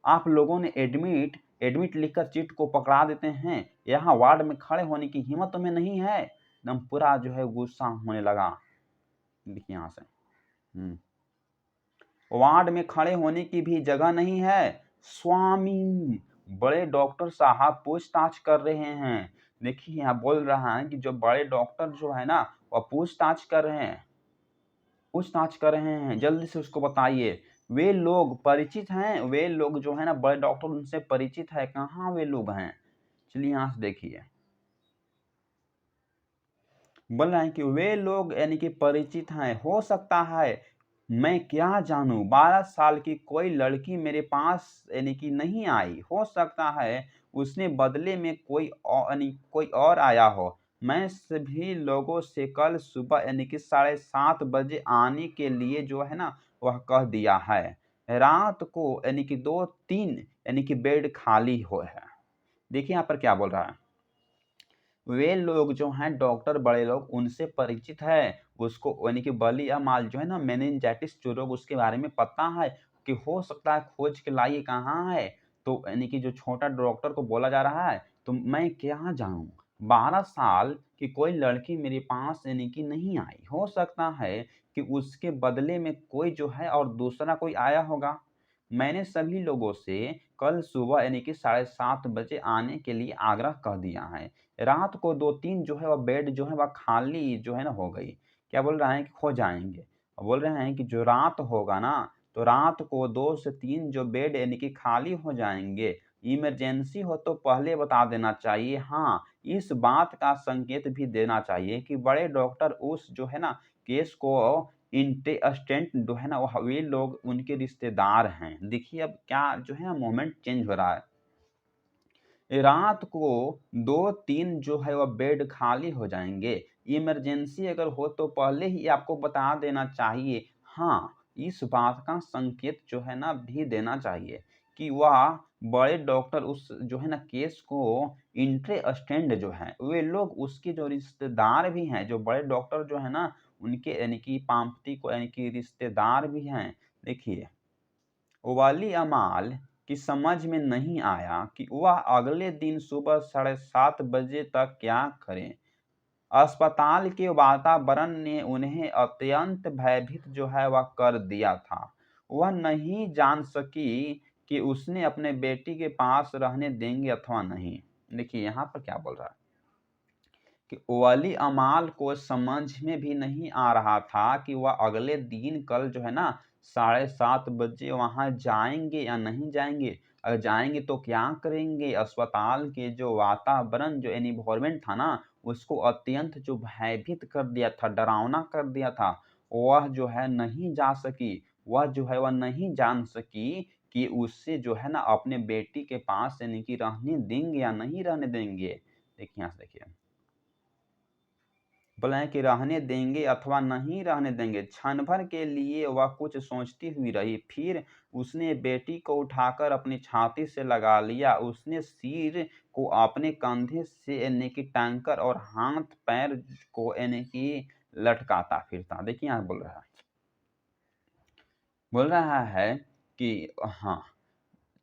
आप लोगों ने एडमिट लिखकर चिट को पकड़ा देते हैं, यहाँ वार्ड में खड़े होने की हिम्मत तुम्हें नहीं है? एकदम पूरा जो है गुस्सा होने लगा। देखिए यहाँ से वार्ड में खड़े होने की भी जगह नहीं है स्वामी, बड़े डॉक्टर साहब पूछताछ कर रहे हैं। देखिए यहाँ बोल रहा है कि जो बड़े डॉक्टर जो है ना वह पूछताछ कर रहे हैं। पूछताछ कर रहे हैं, जल्दी से उसको बताइए। वे लोग परिचित हैं, वे लोग जो है ना बड़े डॉक्टर उनसे परिचित है, कहाँ वे लोग हैं? चलिए यहाँ से देखिए, बोल रहे हैं कि वे लोग यानी कि परिचित हैं। हो सकता है, मैं क्या जानूं, 12 साल की कोई लड़की मेरे पास यानी कि नहीं आई, हो सकता है उसने बदले में कोई और आया हो। मैं सभी लोगों से कल सुबह यानी कि 7:30 बजे आने के लिए जो है ना वह कह दिया है। रात को यानी कि 2-3 यानी कि बेड खाली हो है। देखिए यहाँ पर क्या बोल रहा है, वे लोग जो हैं डॉक्टर बड़े लोग उनसे परिचित है, उसको यानी कि बली या माल जो है ना मेनिंजाइटिस जो रोग उसके बारे में पता है कि हो सकता है, खोज के लाइए कहाँ है। तो यानी कि जो छोटा डॉक्टर को बोला जा रहा है, तो मैं क्या जानूं, 12 साल की कोई लड़की मेरे पास यानी कि नहीं आई, हो सकता है कि उसके बदले में कोई जो है और दूसरा कोई आया होगा। मैंने सभी लोगों से कल सुबह यानी कि 7:30 बजे आने के लिए आग्रह कर दिया है। रात को 2-3 जो है वह बेड जो है वह खाली जो है ना हो गई। क्या बोल रहे हैं कि हो जाएँगे। बोल रहे हैं कि जो रात होगा ना, तो रात को 2 से 3 जो बेड यानी कि खाली हो जाएँगे। इमरजेंसी हो तो पहले बता देना चाहिए। हाँ, इस बात का संकेत भी देना चाहिए कि बड़े डॉक्टर उस जो है ना केस को इंटेस्टेंट जो है ना वह वे लोग उनके रिश्तेदार हैं। देखिए अब क्या जो है ना मोमेंट चेंज हो रहा है। रात को 2-3 जो है वह बेड खाली हो जाएँगे। इमरजेंसी अगर हो तो पहले ही आपको बता देना चाहिए। हाँ, इस बात का संकेत जो है ना भी देना चाहिए कि वह बड़े डॉक्टर उस जो है ना केस को इंटरेस्टेड जो है, वे लोग उसके जो रिश्तेदार भी हैं, जो बड़े डॉक्टर जो है ना उनके यानी कि पांवती को यानी कि रिश्तेदार भी हैं। देखिए, वाली अमाल की समझ में नहीं आया कि वह अगले दिन सुबह 7:30 बजे तक क्या करें। अस्पताल के वातावरण ने उन्हें अत्यंत भयभीत जो है वह कर दिया था। वह नहीं जान सकी कि उसने अपने बेटी के पास रहने देंगे अथवा नहीं। देखिए यहाँ पर क्या बोल रहा है कि वली अमाल को समझ में भी नहीं आ रहा था कि वह अगले दिन कल जो है ना 7:30 बजे वहां जाएंगे या नहीं जाएंगे। अगर जाएंगे तो क्या करेंगे। अस्पताल के जो वातावरण जो एनवायरमेंट था ना उसको अत्यंत जो भयभीत कर दिया था, डरावना कर दिया था। वह जो है नहीं जा सकी, वह जो है वह नहीं जान सकी कि उससे जो है ना अपने बेटी के पास यानी कि रहने देंगे या नहीं रहने देंगे। देखिए यहाँ से देखिए, बोला है कि रहने देंगे अथवा नहीं रहने देंगे। क्षण भर के लिए वह कुछ सोचती हुई रही, फिर उसने बेटी को उठाकर अपनी छाती से लगा लिया। उसने सिर को अपने कंधे से यानी कि टांगकर और हाथ पैर को यानी कि लटकाता फिरता। देखिए यहाँ बोल रहा है कि हाँ,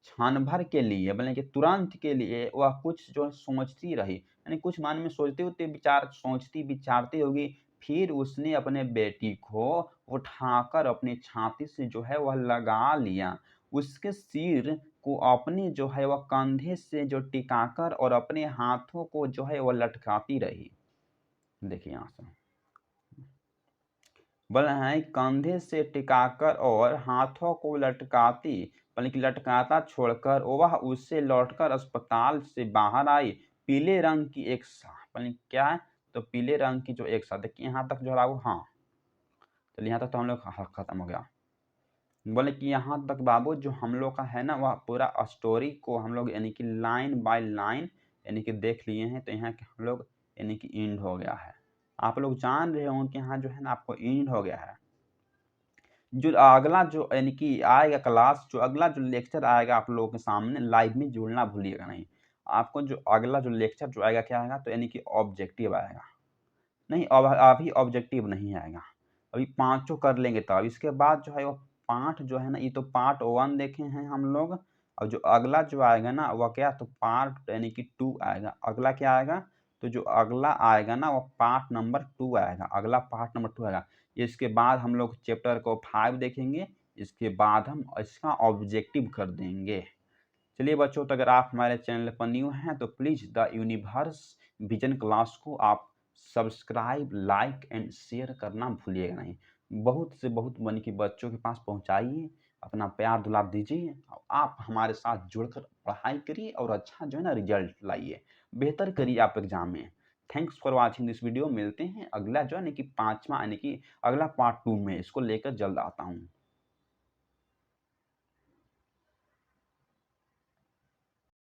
क्षण भर के लिए बोले कि तुरंत के लिए वह कुछ जो है सोचती रही, यानी कुछ मन में सोचती विचारती होगी। फिर उसने अपने बेटी को उठाकर अपनी छाती से जो है वह लगा लिया। उसके सिर को अपने जो है वह कंधे से जो टिकाकर और अपने हाथों को जो है वह लटकाती रही। देखिए यहाँ से बोल रहे हैं कंधे से टिकाकर और हाथों को लटकाती बल्कि लटकाता छोड़कर वह उससे लौटकर अस्पताल से बाहर आई। पीले रंग की एक बल्कि क्या है, तो पीले रंग की जो एक साथ देखिए यहाँ तक जो है हाँ, चलिए यहाँ तक तो हम लोग खत्म हो गया। बोले कि यहाँ तक बाबू जो हम लोग का है ना वह पूरा स्टोरी को हम लोग यानी कि लाइन बाय लाइन यानी कि देख लिए हैं। तो यहाँ के हम लोग यानी कि एंड हो गया है। आप लोग जान रहे होंगे कि यहाँ जो है ना आपको एंड हो गया है। जो अगला जो यानी कि आएगा क्लास, जो अगला जो लेक्चर आएगा आप लोगों के सामने, लाइव में जुड़ना भूलिएगा नहीं। आपको जो अगला जो लेक्चर जो आएगा क्या आएगा, तो यानी कि ऑब्जेक्टिव आएगा। नहीं, अब अभी ऑब्जेक्टिव नहीं आएगा, अभी पांचों कर लेंगे तब इसके बाद जो है वो पार्ट जो है ना, ये तो पार्ट 1 देखे हैं हम लोग। और जो अगला जो आएगा ना वह क्या, तो पार्ट यानी कि 2 आएगा। अगला क्या आएगा, तो जो अगला आएगा ना वो पार्ट नंबर 2 आएगा। अगला पार्ट नंबर 2 आएगा। इसके बाद हम लोग चैप्टर को 5 देखेंगे। इसके बाद हम इसका ऑब्जेक्टिव कर देंगे। चलिए बच्चों, तो अगर आप हमारे चैनल पर न्यू हैं तो please the universe vision class को आप सब्सक्राइब, लाइक एंड शेयर करना भूलिएगा नहीं। बहुत से बहुत यानी कि बच्चों के पास पहुँचाइए, अपना प्यार दुलार दीजिए। आप हमारे साथ जुड़कर पढ़ाई करिए और अच्छा जो है ना रिजल्ट लाइए, बेहतर करिए आप एग्ज़ाम में। Thanks for watching this video. मिलते हैं अगला जो है ना कि 5वां यानी कि अगला पार्ट 2 में, इसको लेकर जल्द आता हूँ।